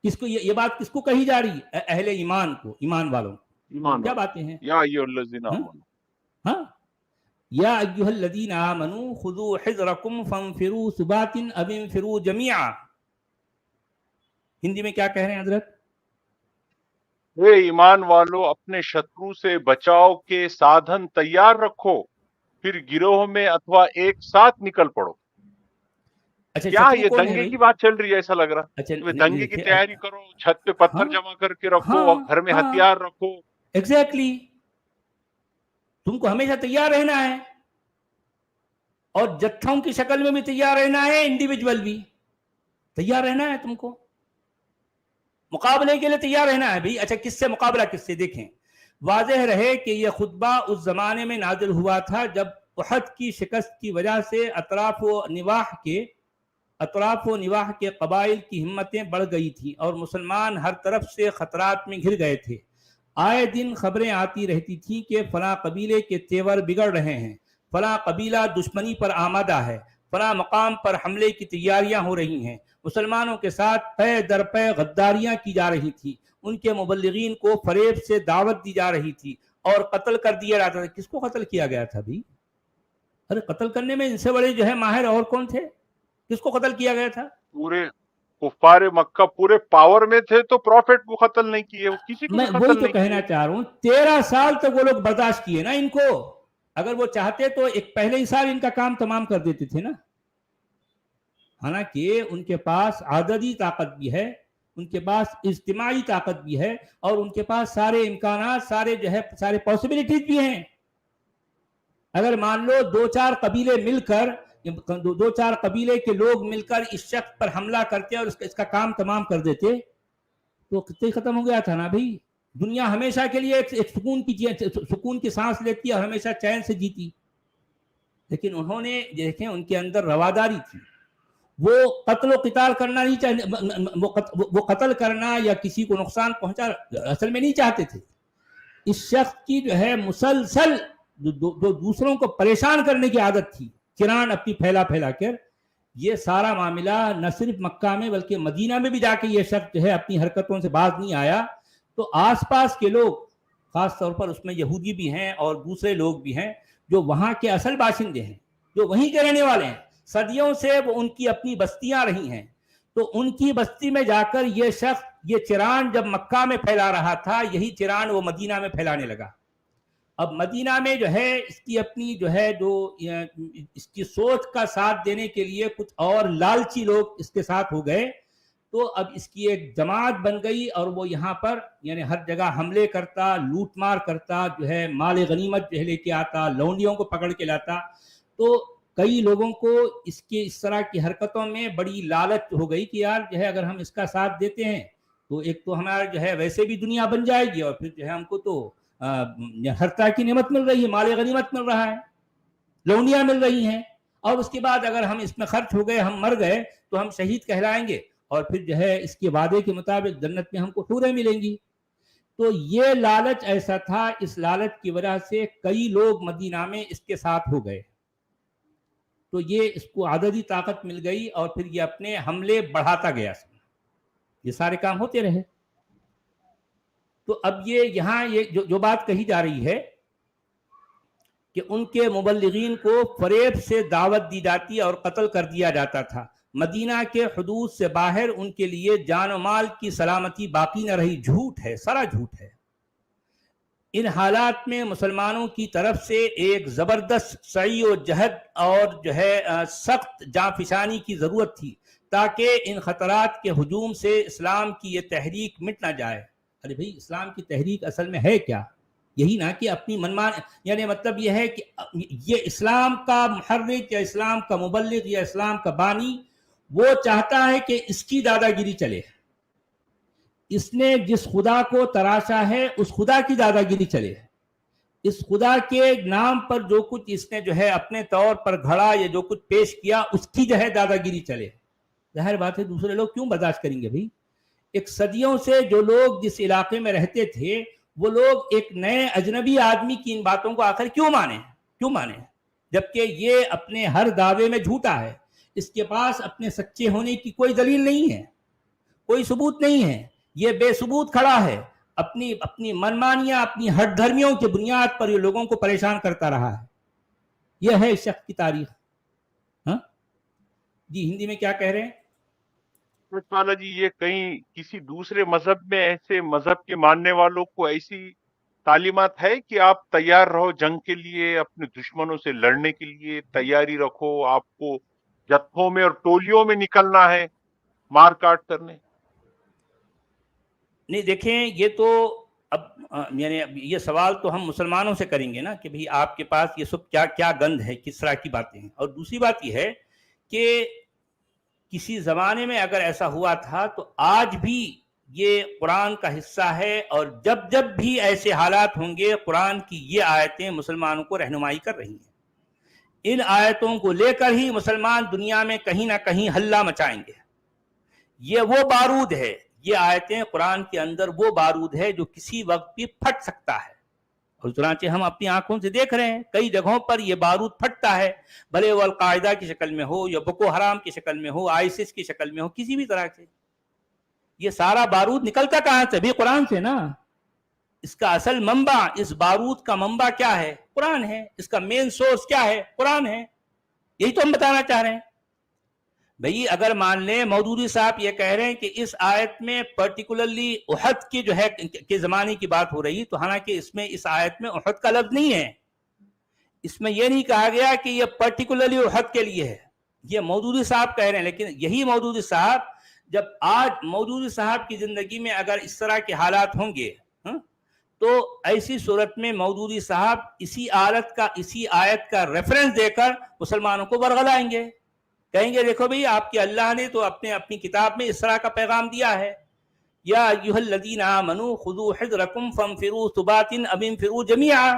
کس کو یہ بات کس کو کہی جا رہی ہے؟ اہل ایمان کو، ایمان والوں کو. کیا باتیں ہیں؟ یا ایھا الذین آمنوا. ہاں یا ایھا الذین آمنوا خذوا حذرکم فانفروا ثبات او انفروا جمیعا. ہندی میں کیا کہہ رہے ہیں حضرت؟ اے ایمان والو اپنے شترو سے بچاؤ کے سادھن تیار رکھو، پھر گروہ میں اتوا ایک ساتھ نکل پڑو. کیا یہ دنگے کی بات چل رہی ہے؟ ایسا لگ رہا دنگے کی تیاری کرو، چھت پہ پتھر جمع کر کے رکھو اور گھر میں ہتھیار رکھو. ایگزیکٹلی تم کو ہمیشہ تیار رہنا ہے اور جتھوں کی شکل میں بھی تیار رہنا ہے، انڈیویجول بھی تیار رہنا ہے. تم کو مقابلے کے لیے تیار رہنا ہے بھائی. اچھا کس سے مقابلہ؟ کس سے؟ دیکھیں واضح رہے کہ یہ خطبہ اس زمانے میں نازل ہوا تھا جب احد کی شکست کی وجہ سے اطراف و نواح کے قبائل کی ہمتیں بڑھ گئی تھیں اور مسلمان ہر طرف سے خطرات میں گھر گئے تھے. آئے دن خبریں آتی رہتی تھیں کہ فلاں قبیلے کے تیور بگڑ رہے ہیں، فلاں قبیلہ دشمنی پر آمادہ ہے، فلاں مقام پر حملے کی تیاریاں ہو رہی ہیں. مسلمانوں کے ساتھ پے در پے غداریاں کی جا رہی تھی، ان کے مبلغین کو فریب سے دعوت دی جا رہی تھی اور قتل کر دیا جاتا تھا. کس کو قتل کیا گیا تھا بھی؟ ارے قتل کرنے میں ان سے بڑے جو ہے ماہر اور کون تھے؟ کس کو قتل کیا گیا تھا؟ پورے کفار مکہ پورے پاور میں تھے تو پروفٹ کو قتل نہیں کیے، کسی کو بھی قتل نہیں کیے. میں وہی تو کہنا چاہ رہا ہوں 13 سال تک وہ لوگ برداشت کیے نا ان کو. اگر وہ چاہتے تو ایک پہلے ہی سال ان کا کام تمام کر دیتے تھے نا. حالانکہ ان کے پاس عددی طاقت بھی ہے، ان کے پاس اجتماعی طاقت بھی ہے اور ان کے پاس سارے امکانات، سارے پاسبلٹیز بھی ہیں. اگر مان لو 2-4 قبیلے مل کر، 2-4 قبیلے کے لوگ مل کر اس شخص پر حملہ کرتے اور اس کا کام تمام کر دیتے تو کتنے ختم ہو گیا تھا نا بھائی. دنیا ہمیشہ کے لیے ایک سکون کی سانس لیتی اور ہمیشہ چین سے جیتی. لیکن انہوں نے دیکھیں ان کے اندر رواداری تھی. وہ قتل و قتال کرنا نہیں چاہتے، وہ قتل کرنا یا کسی کو نقصان پہنچا اصل میں نہیں چاہتے تھے. اس شخص کی جو ہے مسلسل جو دوسروں کو پریشان کرنے کی عادت تھی، چران اپنی پھیلا پھیلا کر، یہ سارا معاملہ نہ صرف مکہ میں بلکہ مدینہ میں بھی جا کے یہ شخص جو ہے اپنی حرکتوں سے باز نہیں آیا، تو آس پاس کے لوگ، خاص طور پر اس میں یہودی بھی ہیں اور دوسرے لوگ بھی ہیں جو وہاں کے اصل باشندے ہیں، جو وہیں کے رہنے والے ہیں، صدیوں سے وہ ان کی اپنی بستیاں رہی ہیں، تو ان کی بستی میں جا کر یہ شخص یہ چران جب مکہ میں پھیلا رہا تھا، یہی چران وہ مدینہ میں پھیلانے لگا۔ اب مدینہ میں جو ہے اس کی اپنی جو ہے جو اس کی سوچ کا ساتھ دینے کے لیے کچھ اور لالچی لوگ اس کے ساتھ ہو گئے، تو اب اس کی ایک جماعت بن گئی اور وہ یہاں پر یعنی ہر جگہ حملے کرتا، لوٹ مار کرتا، جو ہے مال غنیمت جو ہے لے کے آتا، لونڈیوں کو پکڑ کے لاتا۔ تو کئی لوگوں کو اس طرح کی حرکتوں میں بڑی لالچ ہو گئی کہ یار جو ہے اگر ہم اس کا ساتھ دیتے ہیں تو ایک تو ہمارا جو ہے ویسے بھی دنیا بن جائے گی، اور پھر جو ہے ہم کو تو ہر طرح کی نعمت مل رہی ہے، مال غنیمت مل رہا ہے، لونڈیاں مل رہی ہیں، اور اس کے بعد اگر ہم اس میں خرچ ہو گئے، ہم مر گئے تو ہم شہید کہلائیں گے، اور پھر جو ہے اس کے وعدے کے مطابق جنت میں ہم کو حوریں ملیں گی۔ تو یہ لالچ ایسا تھا، اس لالچ کی وجہ سے کئی لوگ مدینہ میں اس کے ساتھ ہو گئے، تو یہ اس کو عددی طاقت مل گئی اور پھر یہ اپنے حملے بڑھاتا گیا، یہ سارے کام ہوتے رہے۔ تو اب یہ یہاں یہ جو بات کہی جا رہی ہے کہ ان کے مبلغین کو فریب سے دعوت دی جاتی اور قتل کر دیا جاتا تھا، مدینہ کے حدود سے باہر ان کے لیے جان و مال کی سلامتی باقی نہ رہی، جھوٹ ہے، سارا جھوٹ ہے۔ ان حالات میں مسلمانوں کی طرف سے ایک زبردست سعی و جہد اور جو ہے سخت جانفشانی کی ضرورت تھی تاکہ ان خطرات کے ہجوم سے اسلام کی یہ تحریک مٹ نہ جائے۔ ارے بھئی اسلام کی تحریک اصل میں ہے کیا؟ یہی نا کہ اپنی منمان، یعنی مطلب یہ ہے کہ یہ اسلام کا محرک یا اسلام کا مبلغ یا اسلام کا بانی وہ چاہتا ہے کہ اس کی دادا گیری چلے، اس نے جس خدا کو تراشا ہے اس خدا کی دادا گیری چلے، اس خدا کے نام پر جو کچھ اس نے جو ہے اپنے طور پر گھڑا یا جو کچھ پیش کیا اس کی جو ہے دادا گیری چلے۔ ظاہر بات ہے دوسرے لوگ کیوں برداشت کریں گے بھائی؟ ایک صدیوں سے جو لوگ جس علاقے میں رہتے تھے وہ لوگ ایک نئے اجنبی آدمی کی ان باتوں کو آخر کیوں مانیں جبکہ یہ اپنے ہر دعوے میں جھوٹا ہے، اس کے پاس اپنے سچے ہونے کی کوئی دلیل نہیں ہے، کوئی ثبوت نہیں ہے، یہ بے ثبوت کھڑا ہے، اپنی منمانیاں، اپنی ہٹ دھرمیوں کی بنیاد پر یہ لوگوں کو پریشان کرتا رہا ہے۔ یہ ہے اس شخص کی تاریخ۔ ہاں جی، ہندی میں کیا کہہ رہے ہیں؟ والا جی، یہ کہیں کسی دوسرے مذہب میں ایسے مذہب کے ماننے والوں کو ایسی تعلیمات ہے کہ آپ تیار رہو جنگ کے لیے، اپنے دشمنوں سے لڑنے کے لیے تیاری رکھو، آپ کو جتھوں میں اور ٹولیوں میں نکلنا ہے مار کاٹ کرنے؟ نہیں دیکھیں، یہ تو اب یعنی یہ سوال تو ہم مسلمانوں سے کریں گے نا کہ بھئی آپ کے پاس یہ سب کیا گند ہے، کس طرح کی باتیں ہیں۔ اور دوسری بات یہ ہے کہ کسی زمانے میں اگر ایسا ہوا تھا تو آج بھی یہ قرآن کا حصہ ہے، اور جب بھی ایسے حالات ہوں گے قرآن کی یہ آیتیں مسلمانوں کو رہنمائی کر رہی ہیں۔ ان آیتوں کو لے کر ہی مسلمان دنیا میں کہیں نہ کہیں ہلہ مچائیں گے۔ یہ وہ بارود ہے، یہ آیتیں قرآن کے اندر وہ بارود ہے جو کسی وقت بھی پھٹ سکتا ہے، اور چنانچہ ہم اپنی آنکھوں سے دیکھ رہے ہیں کئی جگہوں پر یہ بارود پھٹتا ہے، بھلے وہ القاعدہ کی شکل میں ہو یا بoko حرام کی شکل میں ہو، آئسس کی شکل میں ہو، کسی بھی طرح سے۔ یہ سارا بارود نکلتا کہاں سے؟ بھی قرآن سے نا۔ اس کا اصل منبع، اس بارود کا منبع کیا ہے؟ قرآن ہے۔ اس کا مین سورس کیا ہے؟ قرآن ہے۔ یہی تو ہم بتانا چاہ رہے ہیں۔ بھئی اگر مان لیں مودودی صاحب یہ کہہ رہے ہیں کہ اس آیت میں پرٹیکولرلی احد کی جو ہے کے زمانے کی بات ہو رہی، تو حالانکہ اس آیت میں احد کا لفظ نہیں ہے، اس میں یہ نہیں کہا گیا کہ یہ پرٹیکولرلی احد کے لیے ہے، یہ مودودی صاحب کہہ رہے ہیں۔ لیکن یہی مودودی صاحب، جب آج مودودی صاحب کی زندگی میں اگر اس طرح کے حالات ہوں گے تو ایسی صورت میں مودودی صاحب اسی آیت کا ریفرنس دے کر مسلمانوں کو ورغلائیں گے، کہیں گے دیکھو بھئی آپ کے اللہ نے تو اپنی کتاب میں اس طرح کا پیغام دیا ہے، یا ایھا الذین آمنوا خذوا حذرکم فانفروا ثبات ام انفروا جمیعا۔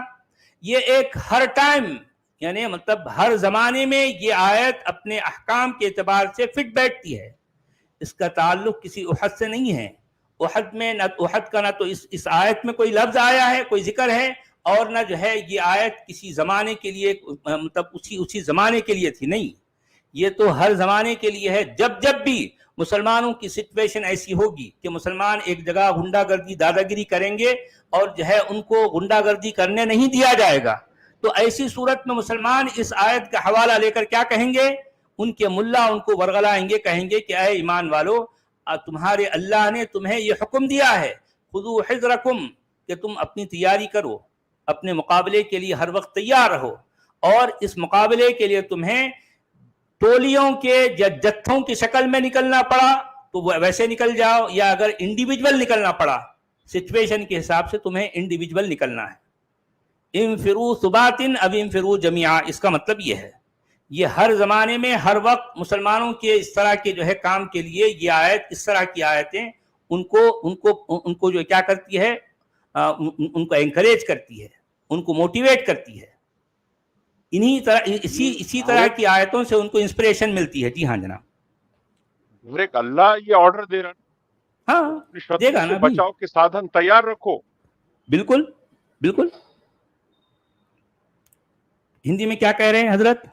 یہ ایک ہر ٹائم یعنی مطلب ہر زمانے میں یہ آیت اپنے احکام کے اعتبار سے فٹ بیٹھتی ہے، اس کا تعلق کسی احد سے نہیں ہے۔ احد میں نہ احد کا نہ تو اس آیت میں کوئی لفظ آیا ہے، کوئی ذکر ہے، اور نہ جو ہے یہ آیت کسی زمانے کے لیے مطلب اسی زمانے کے لیے تھی، نہیں، یہ تو ہر زمانے کے لیے ہے۔ جب جب بھی مسلمانوں کی سچویشن ایسی ہوگی کہ مسلمان ایک جگہ غنڈہ گردی دادا گیری کریں گے اور جو ہے ان کو غنڈہ گردی کرنے نہیں دیا جائے گا، تو ایسی صورت میں مسلمان اس آیت کا حوالہ لے کر کیا کہیں گے؟ ان کے ملا ان کو ورغلائیں گے، کہیں گے کہ اے ایمان والو، تمہارے اللہ نے تمہیں یہ حکم دیا ہے خذوا حذرکم، کہ تم اپنی تیاری کرو، اپنے مقابلے کے لیے ہر وقت تیار رہو، اور اس مقابلے کے لیے تمہیں ٹولیوں کے یا جتھوں کی شکل میں نکلنا پڑا تو ویسے نکل جاؤ، یا اگر انڈیویجول نکلنا پڑا سچویشن کے حساب سے تمہیں انڈیویجول نکلنا ہے۔ انفروا ثبات او انفروا جميعا، اس کا مطلب یہ ہے، یہ ہر زمانے میں ہر وقت مسلمانوں کے اس طرح کے جو ہے کام کے لیے یہ آیت، اس طرح کی آیتیں ان کو جو کیا کرتی ہے، ان کو انکریج کرتی ہے، ان کو موٹیویٹ کرتی ہے، اسی طرح کی آیتوں سے ان کو انسپریشن ملتی ہے۔ جی ہاں جناب۔ اللہ یہ آرڈر دے رہا ہے، ہاں اپنی دے شترو گا سے نا بھی، بچاؤ کے سادھن تیار رکھو۔ بالکل بالکل۔ ہندی میں کیا کہہ رہے ہیں حضرت؟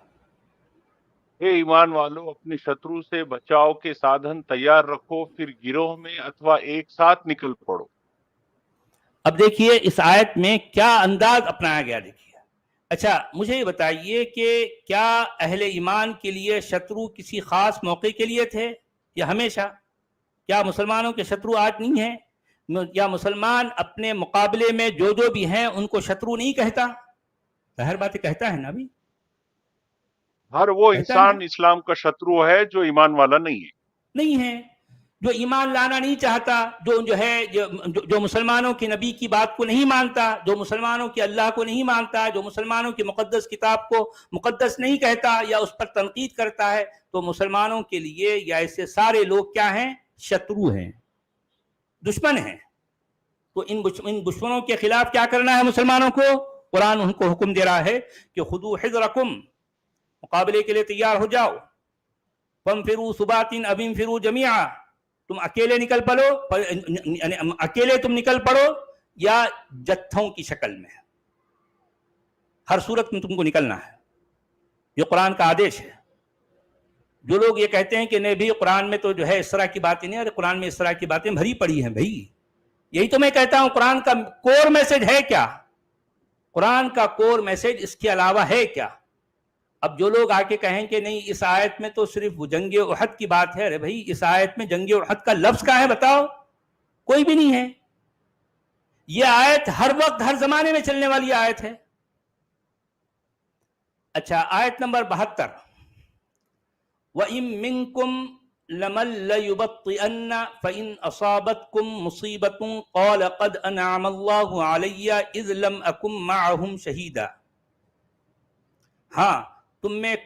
اے ایمان والو، اپنے شترو سے بچاؤ کے سادھن تیار رکھو، پھر گروہ میں اتوا ایک ساتھ نکل پڑو۔ اب دیکھیے اس آیت میں کیا انداز اپنایا گیا، دیکھیے۔ اچھا مجھے یہ بتائیے کہ کیا اہل ایمان کے لیے شترو کسی خاص موقع کے لیے تھے یا ہمیشہ؟ کیا مسلمانوں کے شترو آج نہیں ہیں؟ یا مسلمان اپنے مقابلے میں جو بھی ہیں ان کو شترو نہیں کہتا؟ ظاہر بات کہتا ہے نا ابھی، ہر وہ کہتا ہے انسان نا؟ اسلام کا شترو ہے جو ایمان والا نہیں ہے۔ نہیں ہے، جو ایمان لانا نہیں چاہتا، جو مسلمانوں کے نبی کی بات کو نہیں مانتا، جو مسلمانوں کے اللہ کو نہیں مانتا، جو مسلمانوں کی مقدس کتاب کو مقدس نہیں کہتا یا اس پر تنقید کرتا ہے، تو مسلمانوں کے لیے یا ایسے سارے لوگ کیا ہیں؟ شترو ہیں، دشمن ہیں۔ تو ان دشمنوں کے خلاف کیا کرنا ہے مسلمانوں کو؟ قرآن ان کو حکم دے رہا ہے کہ خذوا حذرکم، مقابلے کے لیے تیار ہو جاؤ، فانفروا ثبات او انفروا جميعا، تم اکیلے نکل پڑو، اکیلے تم نکل پڑو یا جتھوں کی شکل میں، ہر صورت میں تم کو نکلنا ہے، یہ قرآن کا آدیش ہے۔ جو لوگ یہ کہتے ہیں کہ نہیں بھی قرآن میں تو جو ہے اس طرح کی باتیں نہیں، ارے قرآن میں اس طرح کی باتیں بھری پڑی ہیں بھائی، یہی تو میں کہتا ہوں قرآن کا کور میسج ہے کیا؟ قرآن کا کور میسج اس کے علاوہ ہے کیا؟ اب جو لوگ آ کے کہیں کہ نہیں اس آیت میں تو صرف جنگ احد کی بات ہے، ارے بھائی اس آیت میں جنگ احد کا لفظ کہاں ہے بتاؤ؟ کوئی بھی نہیں ہے۔ یہ آیت ہر وقت ہر زمانے میں چلنے والی آیت ہے۔ اچھا آیت نمبر 72، وَإِن مِّنكُمْ لَمَن لَّيُبَطِّئَنَّ فَإِنْ أَصَابَتْكُم مُّصِيبَةٌ قَالَ قَدْ أَنْعَمَ اللَّهُ عَلَيَّ إِذْ لَمْ أَكُن مَّعَهُمْ شَهِيدًا۔ ہاں تم میں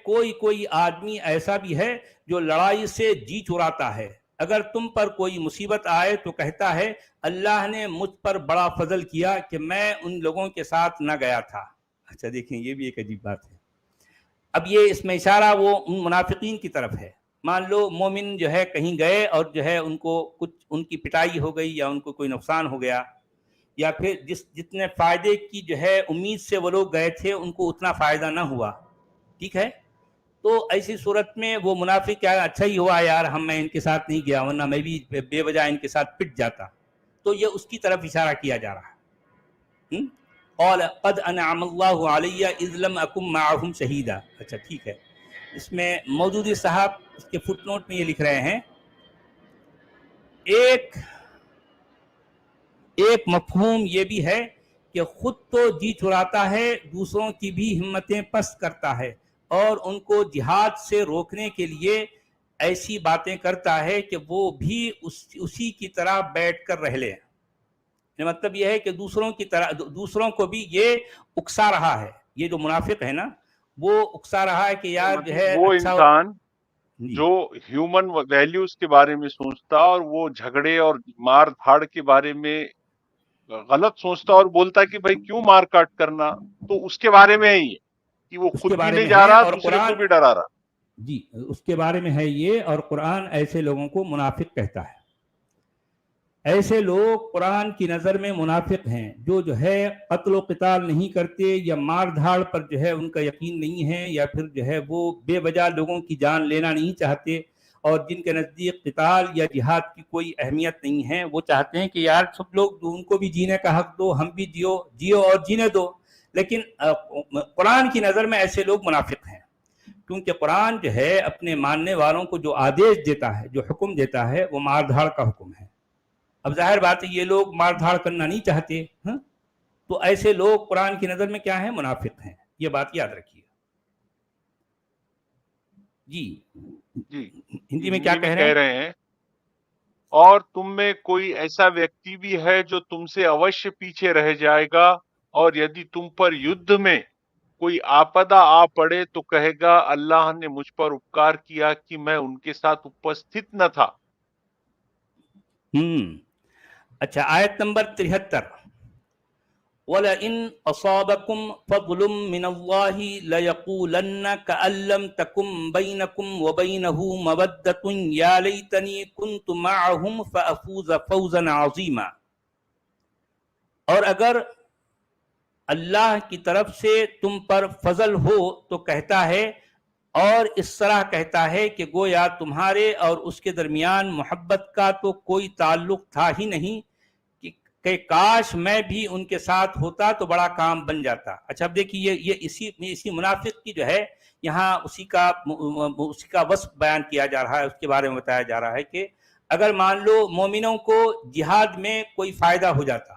کوئی آدمی ایسا بھی ہے جو لڑائی سے جی چراتا ہے، اگر تم پر کوئی مصیبت آئے تو کہتا ہے اللہ نے مجھ پر بڑا فضل کیا کہ میں ان لوگوں کے ساتھ نہ گیا تھا۔ اچھا دیکھیں یہ بھی ایک عجیب بات ہے۔ اب یہ اس میں اشارہ وہ ان منافقین کی طرف ہے۔ مان لو مومن جو ہے کہیں گئے اور جو ہے ان کو کچھ ان کی پٹائی ہو گئی یا ان کو کوئی نقصان ہو گیا، یا پھر جتنے فائدے کی جو ہے امید سے وہ لوگ گئے تھے ان کو اتنا فائدہ نہ ہوا، ٹھیک ہے، تو ایسی صورت میں وہ منافق کیا، اچھا ہی ہوا یار میں ان کے ساتھ نہیں گیا ورنہ میں بھی بے وجہ ان کے ساتھ پٹ جاتا، تو یہ اس کی طرف اشارہ کیا جا رہا ہے۔ قال قد انعم اللہ علیہ اذ لم اکن معہم شہیدا۔ اچھا ٹھیک ہے، اس میں مودودی صاحب اس کے فٹ نوٹ میں یہ لکھ رہے ہیں، ایک مفہوم یہ بھی ہے کہ خود تو جی چراتا ہے، دوسروں کی بھی ہمتیں پست کرتا ہے اور ان کو جہاد سے روکنے کے لیے ایسی باتیں کرتا ہے کہ وہ بھی اسی کی طرح بیٹھ کر رہ لیں۔ مطلب یہ ہے کہ دوسروں کو بھی یہ اکسا رہا ہے، یہ جو منافق ہے نا وہ اکسا رہا ہے کہ یار جو ہے وہ اچھا انسان جو ہیومن ویلیوز کے بارے میں سوچتا اور وہ جھگڑے اور مار دھاڑ کے بارے میں غلط سوچتا اور بولتا کہ بھائی کیوں مار کاٹ کرنا، تو اس کے بارے میں ہے یہ کہ وہ اس کے خود بھی بارے نہیں میں جا ہے رہا اور دوسرے قرآن، کو بھی ڈرا رہا۔ جی اس کے بارے میں ہے یہ، اور قرآن ایسے لوگوں کو منافق کہتا ہے۔ ایسے لوگ قرآن کی نظر میں منافق ہیں، جو ہے قتل و قتال نہیں کرتے یا مار دھاڑ پر جو ہے ان کا یقین نہیں ہے، یا پھر جو ہے وہ بے وجہ لوگوں کی جان لینا نہیں چاہتے، اور جن کے نزدیک قتال یا جہاد کی کوئی اہمیت نہیں ہے۔ وہ چاہتے ہیں کہ یار سب لوگ ان کو بھی جینے کا حق دو، ہم بھی جیو اور جینے دو، لیکن قرآن کی نظر میں ایسے لوگ منافق ہیں، کیونکہ قرآن جو ہے اپنے ماننے والوں کو جو آدیش دیتا ہے، جو حکم دیتا ہے، وہ مار دھاڑ کا حکم ہے۔ اب ظاہر بات ہے یہ لوگ مار دھاڑ کرنا نہیں چاہتے، تو ایسے لوگ قرآن کی نظر میں کیا ہیں؟ منافق ہیں، یہ بات یاد رکھیے۔ جی جی ہندی میں کیا ہندی میں کہہ رہے کہہ ہیں؟ رہے ہیں، اور تم میں کوئی ایسا ویکتی بھی ہے جو تم سے اوشیہ پیچھے رہ جائے گا، اور یدی تم پر یدھ میں کوئی آپدا آ پڑے تو کہے گا اللہ نے مجھ پر اپکار کیا کہ میں ان کے ساتھ اپستھت نہ تھا۔ اچھا، آیت نمبر 73، وَلَئِنْ أَصَابَكُمْ فَضْلٌ مِّنَ اللَّهِ لَيَقُولَنَّ كَأَن لَّمْ تَكُن بَيْنَكُمْ وَبَيْنَهُ مَوَدَّةٌ يَا لَيْتَنِي كُنتُ مَعَهُمْ فَأَفُوزَ فَوْزًا عَظِيمًا۔ اور اگر اللہ کی طرف سے تم پر فضل ہو تو کہتا ہے، اور اس طرح کہتا ہے کہ گویا تمہارے اور اس کے درمیان محبت کا تو کوئی تعلق تھا ہی نہیں، کہ کاش میں بھی ان کے ساتھ ہوتا تو بڑا کام بن جاتا۔ اچھا اب دیکھیے، یہ اسی منافق کی جو ہے یہاں اسی کا وصف بیان کیا جا رہا ہے، اس کے بارے میں بتایا جا رہا ہے کہ اگر مان لو مومنوں کو جہاد میں کوئی فائدہ ہو جاتا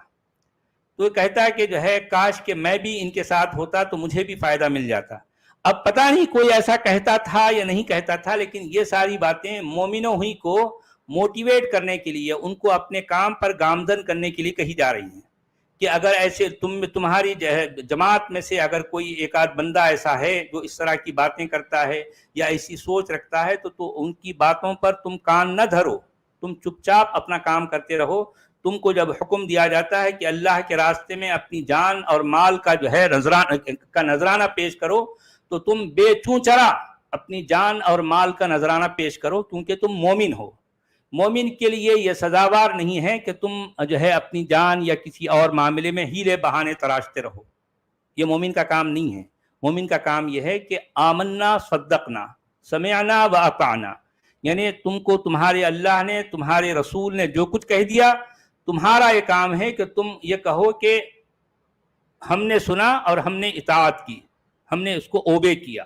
تو کہتا ہے کہ جو ہے کاش کہ میں بھی ان کے ساتھ ہوتا تو مجھے بھی فائدہ مل جاتا۔ اب پتہ نہیں کوئی ایسا کہتا تھا یا نہیں کہتا تھا، لیکن یہ ساری باتیں مومنوں ہی کو موٹیویٹ کرنے کے لیے، ان کو اپنے کام پر گامزن کرنے کے لیے کہی جا رہی ہیں کہ اگر ایسے تمہاری جماعت میں سے اگر کوئی ایک آدھ بندہ ایسا ہے جو اس طرح کی باتیں کرتا ہے یا ایسی سوچ رکھتا ہے تو ان کی باتوں پر تم کان نہ دھرو، تم چپ چاپ اپنا کام کرتے رہو۔ تم کو جب حکم دیا جاتا ہے کہ اللہ کے راستے میں اپنی جان اور مال کا جو ہے نذرانہ پیش کرو، تو تم بے چوں چرا اپنی جان اور مال کا نذرانہ پیش کرو، کیونکہ تم مومن ہو۔ مومن کے لیے یہ سزاوار نہیں ہے کہ تم جو ہے اپنی جان یا کسی اور معاملے میں ہیلے بہانے تراشتے رہو، یہ مومن کا کام نہیں ہے۔ مومن کا کام یہ ہے کہ آمنا صدقنا سمعنا و اطعنا، یعنی تم کو تمہارے اللہ نے، تمہارے رسول نے جو کچھ کہہ دیا، تمہارا یہ کام ہے کہ تم یہ کہو کہ ہم نے سنا اور ہم نے اطاعت کی، ہم نے اس کو اوبے کیا،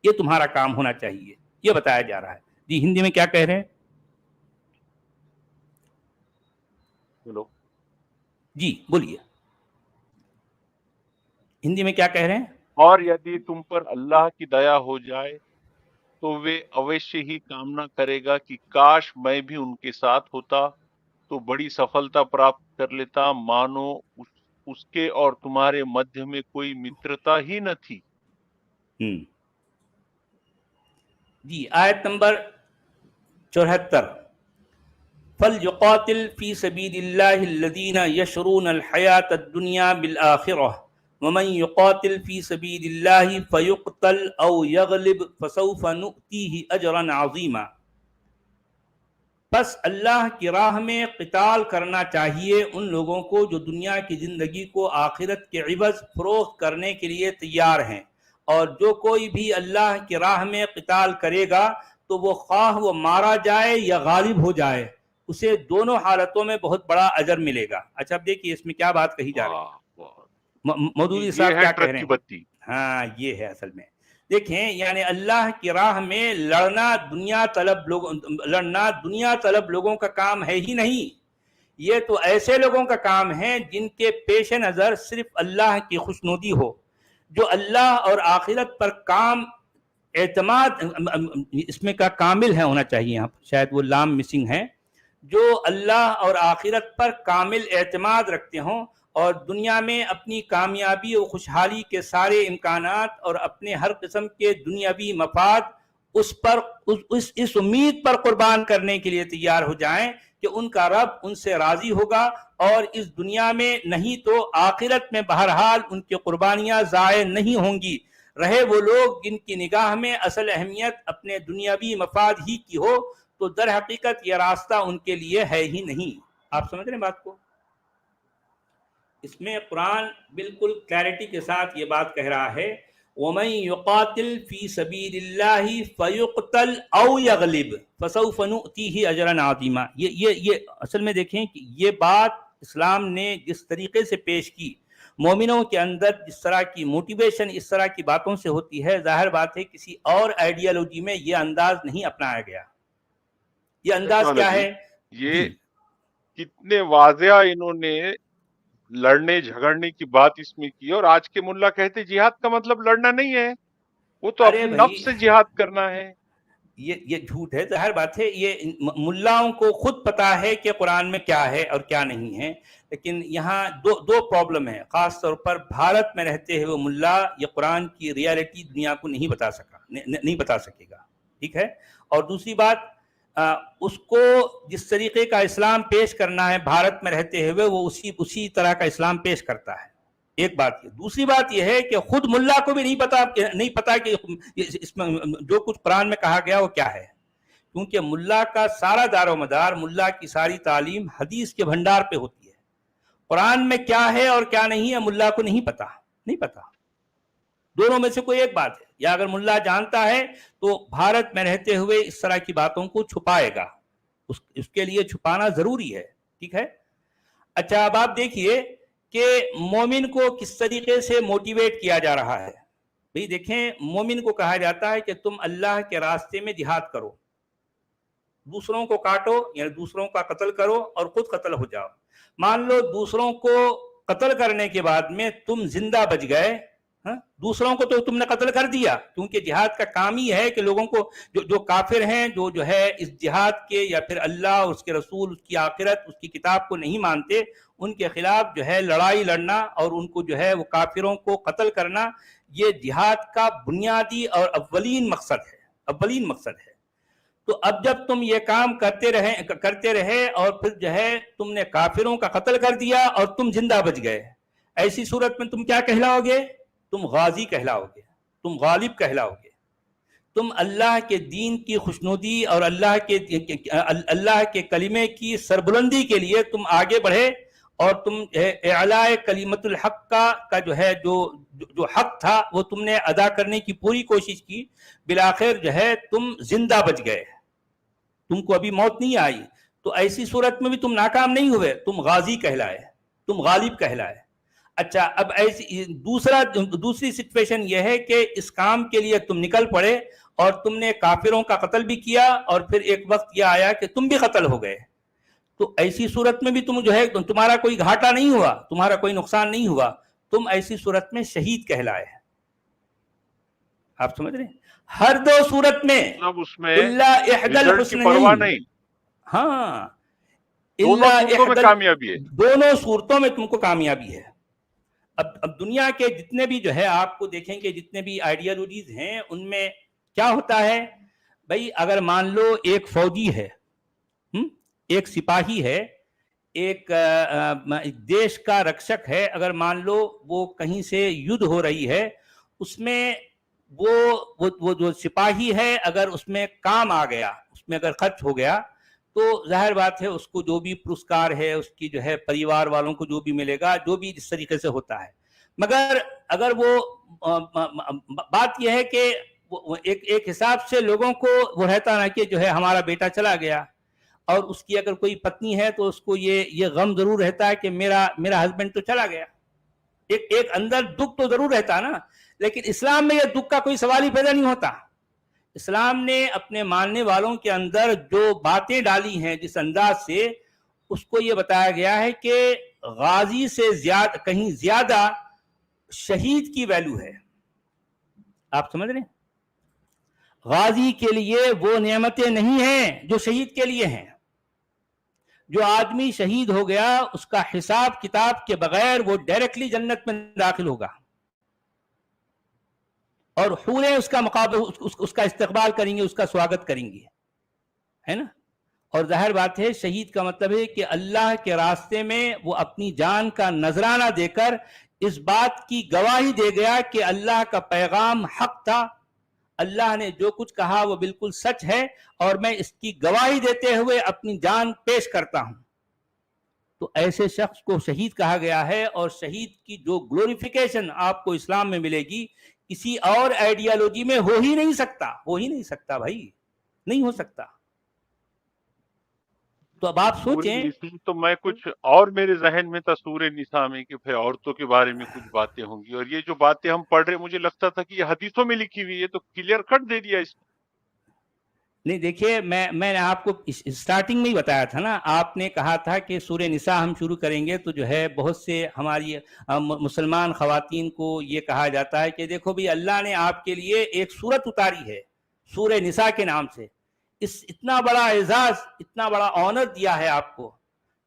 یہ تمہارا کام ہونا چاہیے، یہ بتایا جا رہا ہے۔ جی ہندی میں کیا کہہ رہے ہیں؟ چلو جی بولیے، ہندی میں کیا کہہ رہے ہیں؟ اور یدی تم پر اللہ کی دیا ہو جائے تو وہ اوشیہ ہی کامنا کرے گا کہ کاش میں بھی ان کے ساتھ ہوتا تو بڑی سفلتا پراپت کر لیتا، مانو اس کے اور تمہارے مدھیہ میں کوئی مترتا ہی نہ تھی۔ جی آیت نمبر 74، فَلْيُقَاتِلْ فِي سَبِيلِ اللَّهِ الَّذِينَ يَشْرُونَ الْحَيَاةَ الدُّنْيَا بِالْآخِرَةِ وَمَنْ يُقَاتِلْ فِي سَبِيلِ اللَّهِ فَيُقْتَلْ أَوْ يَغْلِبْ فَسَوْفَ نُؤْتِيهِ أَجْرًا عَظِيمًا۔ پس اللہ کی راہ میں قتال کرنا چاہیے ان لوگوں کو جو دنیا کی زندگی کو آخرت کے عوض فروخت کرنے کے لیے تیار ہیں، اور جو کوئی بھی اللہ کی راہ میں قتال کرے گا تو وہ خواہ وہ مارا جائے یا غالب ہو جائے، اسے دونوں حالتوں میں بہت بڑا اجر ملے گا۔ اچھا اب دیکھیے اس میں کیا بات کہی جا رہی ہے، مودودی یہ صاحب ہے کیا کہہ ٹرک رہے کی ہیں؟ بتی۔ ہاں یہ ہے اصل میں، دیکھیں یعنی اللہ کی راہ میں لڑنا دنیا طلب لوگوں کا کام ہے ہی نہیں، یہ تو ایسے لوگوں کا کام ہے جن کے پیش نظر صرف اللہ کی خوشنودی ہو، جو اللہ اور آخرت پر اعتماد، اس میں کا کامل ہے ہونا چاہیے یہاں پر، شاید وہ لام مسنگ ہے، جو اللہ اور آخرت پر کامل اعتماد رکھتے ہوں اور دنیا میں اپنی کامیابی اور خوشحالی کے سارے امکانات اور اپنے ہر قسم کے دنیاوی مفاد اس امید پر قربان کرنے کے لیے تیار ہو جائیں کہ ان کا رب ان سے راضی ہوگا، اور اس دنیا میں نہیں تو آخرت میں بہرحال ان کی قربانیاں ضائع نہیں ہوں گی۔ رہے وہ لوگ جن کی نگاہ میں اصل اہمیت اپنے دنیاوی مفاد ہی کی ہو تو در حقیقت یہ راستہ ان کے لیے ہے ہی نہیں۔ آپ سمجھ رہے ہیں بات کو؟ اس میں قرآن بالکل کلیئرٹی کے ساتھ یہ بات کہہ رہا ہے وَمَن يُقَاتِلْ فِي سَبِيلِ اللَّهِ فَيُقْتَلْ أَوْ يَغْلِبْ فَسَوْفَ نُؤْتِيهِ أَجْرًا عَظِيمًا. یہ اصل میں دیکھیں کہ یہ بات اسلام نے جس طریقے سے پیش کی، مومنوں کے اندر جس طرح کی موٹیویشن اس طرح کی باتوں سے ہوتی ہے، ظاہر بات ہے کسی اور آئیڈیالوجی میں یہ انداز نہیں اپنایا گیا. یہ انداز کیا ہے یہ جی؟ کتنے واضح انہوں نے لڑنے جھگڑنے کی بات اس میں کی، اور آج کے ملا کہتے جہاد کا مطلب لڑنا نہیں ہے، وہ تو ارے اپنے بھائی نفس سے جہاد کرنا ہے. یہ جھوٹ ہے. ظاہر بات ہے یہ ملاؤں کو خود پتا ہے کہ قرآن میں کیا ہے اور کیا نہیں ہے، لیکن یہاں دو پرابلم ہیں. خاص طور پر بھارت میں رہتے ہوئے ملا یہ قرآن کی ریالٹی دنیا کو نہیں بتا سکے گا، ٹھیک ہے. اور دوسری بات اس کو جس طریقے کا اسلام پیش کرنا ہے بھارت میں رہتے ہوئے وہ اسی طرح کا اسلام پیش کرتا ہے. ایک بات یہ. دوسری بات یہ ہے کہ خود ملا کو بھی نہیں پتا کہ اس میں جو کچھ قرآن میں کہا گیا وہ کیا ہے، کیونکہ ملا کا سارا دار و مدار، ملا کی ساری تعلیم حدیث کے بھنڈار پہ ہوتی ہے. قرآن میں کیا ہے اور کیا نہیں ہے ملا کو نہیں پتا. دونوں میں سے کوئی ایک بات ہے. یا اگر ملا جانتا ہے تو بھارت میں رہتے ہوئے اس طرح کی باتوں کو چھپائے گا، اس کے لیے چھپانا ضروری ہے، ٹھیک ہے. اچھا اب آپ دیکھیے کہ مومن کو کس طریقے سے موٹیویٹ کیا جا رہا ہے. بھئی دیکھیں، مومن کو کہا جاتا ہے کہ تم اللہ کے راستے میں جہاد کرو، دوسروں کو کاٹو یعنی دوسروں کا قتل کرو اور خود قتل ہو جاؤ. مان لو دوسروں کو قتل کرنے کے بعد میں تم زندہ بچ گئے، دوسروں کو تو تم نے قتل کر دیا، کیونکہ جہاد کا کام ہی ہے کہ لوگوں کو جو کافر ہیں، جو ہے اس جہاد کے یا پھر اللہ، اس کے رسول، اس کی آخرت، اس کی کتاب کو نہیں مانتے، ان کے خلاف جو ہے لڑائی لڑنا اور ان کو جو ہے وہ کافروں کو قتل کرنا، یہ جہاد کا بنیادی اور اولین مقصد ہے. تو اب جب تم یہ کام کرتے رہے اور پھر جو ہے تم نے کافروں کا قتل کر دیا اور تم زندہ بچ گئے، ایسی صورت میں تم کیا کہلاؤ گے؟ تم غازی کہلاؤ گے، تم غالب کہلاؤ گے. تم اللہ کے دین کی خوشنودی اور اللہ کے کلمے کی سربلندی کے لیے تم آگے بڑھے اور تم اعلاء کلمت الحق کا جو حق تھا وہ تم نے ادا کرنے کی پوری کوشش کی. بالآخر جو ہے تم زندہ بچ گئے، تم کو ابھی موت نہیں آئی. تو ایسی صورت میں بھی تم ناکام نہیں ہوئے، تم غازی کہلائے، تم غالب کہلائے. اچھا اب ایسی دوسری سچویشن یہ ہے کہ اس کام کے لیے تم نکل پڑے اور تم نے کافروں کا قتل بھی کیا اور پھر ایک وقت یہ آیا کہ تم بھی قتل ہو گئے. تو ایسی صورت میں بھی تم جو ہے تمہارا کوئی گھاٹا نہیں ہوا، تمہارا کوئی نقصان نہیں ہوا، تم ایسی صورت میں شہید کہلائے. آپ سمجھ رہے ہیں؟ ہر دو صورت میں اس میں اللہ احد رزلٹ کی پرواہ نہیں، ہاں دونوں صورتوں میں کامیابی ہے، دونوں صورتوں میں تم کو کامیابی ہے. اب دنیا کے جتنے بھی جو ہے آپ کو دیکھیں گے جتنے بھی آئیڈیالوجیز ہیں ان میں کیا ہوتا ہے. بھائی اگر مان لو ایک فوجی ہے، ایک سپاہی ہے، ایک دیش کا رکشک ہے، اگر مان لو وہ کہیں سے یدھ ہو رہی ہے، اس میں وہ جو سپاہی ہے اگر اس میں کام آ گیا، اس میں اگر خرچ ہو گیا تو ظاہر بات ہے اس کو جو بھی پرسکار ہے، اس کی جو ہے پریوار والوں کو جو بھی ملے گا، جو بھی اس طریقے سے ہوتا ہے. مگر اگر وہ بات یہ ہے کہ ایک حساب سے لوگوں کو وہ رہتا نا کہ جو ہے ہمارا بیٹا چلا گیا، اور اس کی اگر کوئی پتنی ہے تو اس کو یہ غم ضرور رہتا ہے کہ میرا ہسبینڈ تو چلا گیا. ایک اندر دکھ تو ضرور رہتا نا، لیکن اسلام میں یہ دکھ کا کوئی سوال ہی پیدا نہیں ہوتا. اسلام نے اپنے ماننے والوں کے اندر جو باتیں ڈالی ہیں جس انداز سے، اس کو یہ بتایا گیا ہے کہ غازی سے کہیں زیادہ شہید کی ویلیو ہے. آپ سمجھ رہے ہیں؟ غازی کے لیے وہ نعمتیں نہیں ہیں جو شہید کے لیے ہیں. جو آدمی شہید ہو گیا اس کا حساب کتاب کے بغیر وہ ڈائریکٹلی جنت میں داخل ہوگا، اور حوریں اس کا استقبال کریں گے، اس کا سواگت کریں گے، ہے نا. اور ظاہر بات ہے شہید کا مطلب ہے کہ اللہ کے راستے میں وہ اپنی جان کا نذرانہ دے کر اس بات کی گواہی دے گیا کہ اللہ کا پیغام حق تھا، اللہ نے جو کچھ کہا وہ بالکل سچ ہے، اور میں اس کی گواہی دیتے ہوئے اپنی جان پیش کرتا ہوں. تو ایسے شخص کو شہید کہا گیا ہے، اور شہید کی جو گلوریفیکیشن آپ کو اسلام میں ملے گی کسی اور آئیڈیالوجی میں ہو ہی نہیں سکتا بھائی، نہیں ہو سکتا. تو اب آپ سورہ سوچیں. نساء تو میں کچھ اور میرے ذہن میں تھا سورہ نساء میں کہ پھر عورتوں کے بارے میں کچھ باتیں ہوں گی، اور یہ جو باتیں ہم پڑھ رہے مجھے لگتا تھا کہ یہ حدیثوں میں لکھی ہوئی ہے، تو کلیئر کٹ دے دیا اس. نہیں دیکھیے، میں نے آپ کو اسٹارٹنگ میں ہی بتایا تھا نا، آپ نے کہا تھا کہ سورہ نساء ہم شروع کریں گے تو جو ہے بہت سے ہماری مسلمان خواتین کو یہ کہا جاتا ہے کہ دیکھو بھی اللہ نے آپ کے لیے ایک سورت اتاری ہے سورہ نساء کے نام سے، اتنا بڑا اعزاز، اتنا بڑا آنر دیا ہے آپ کو.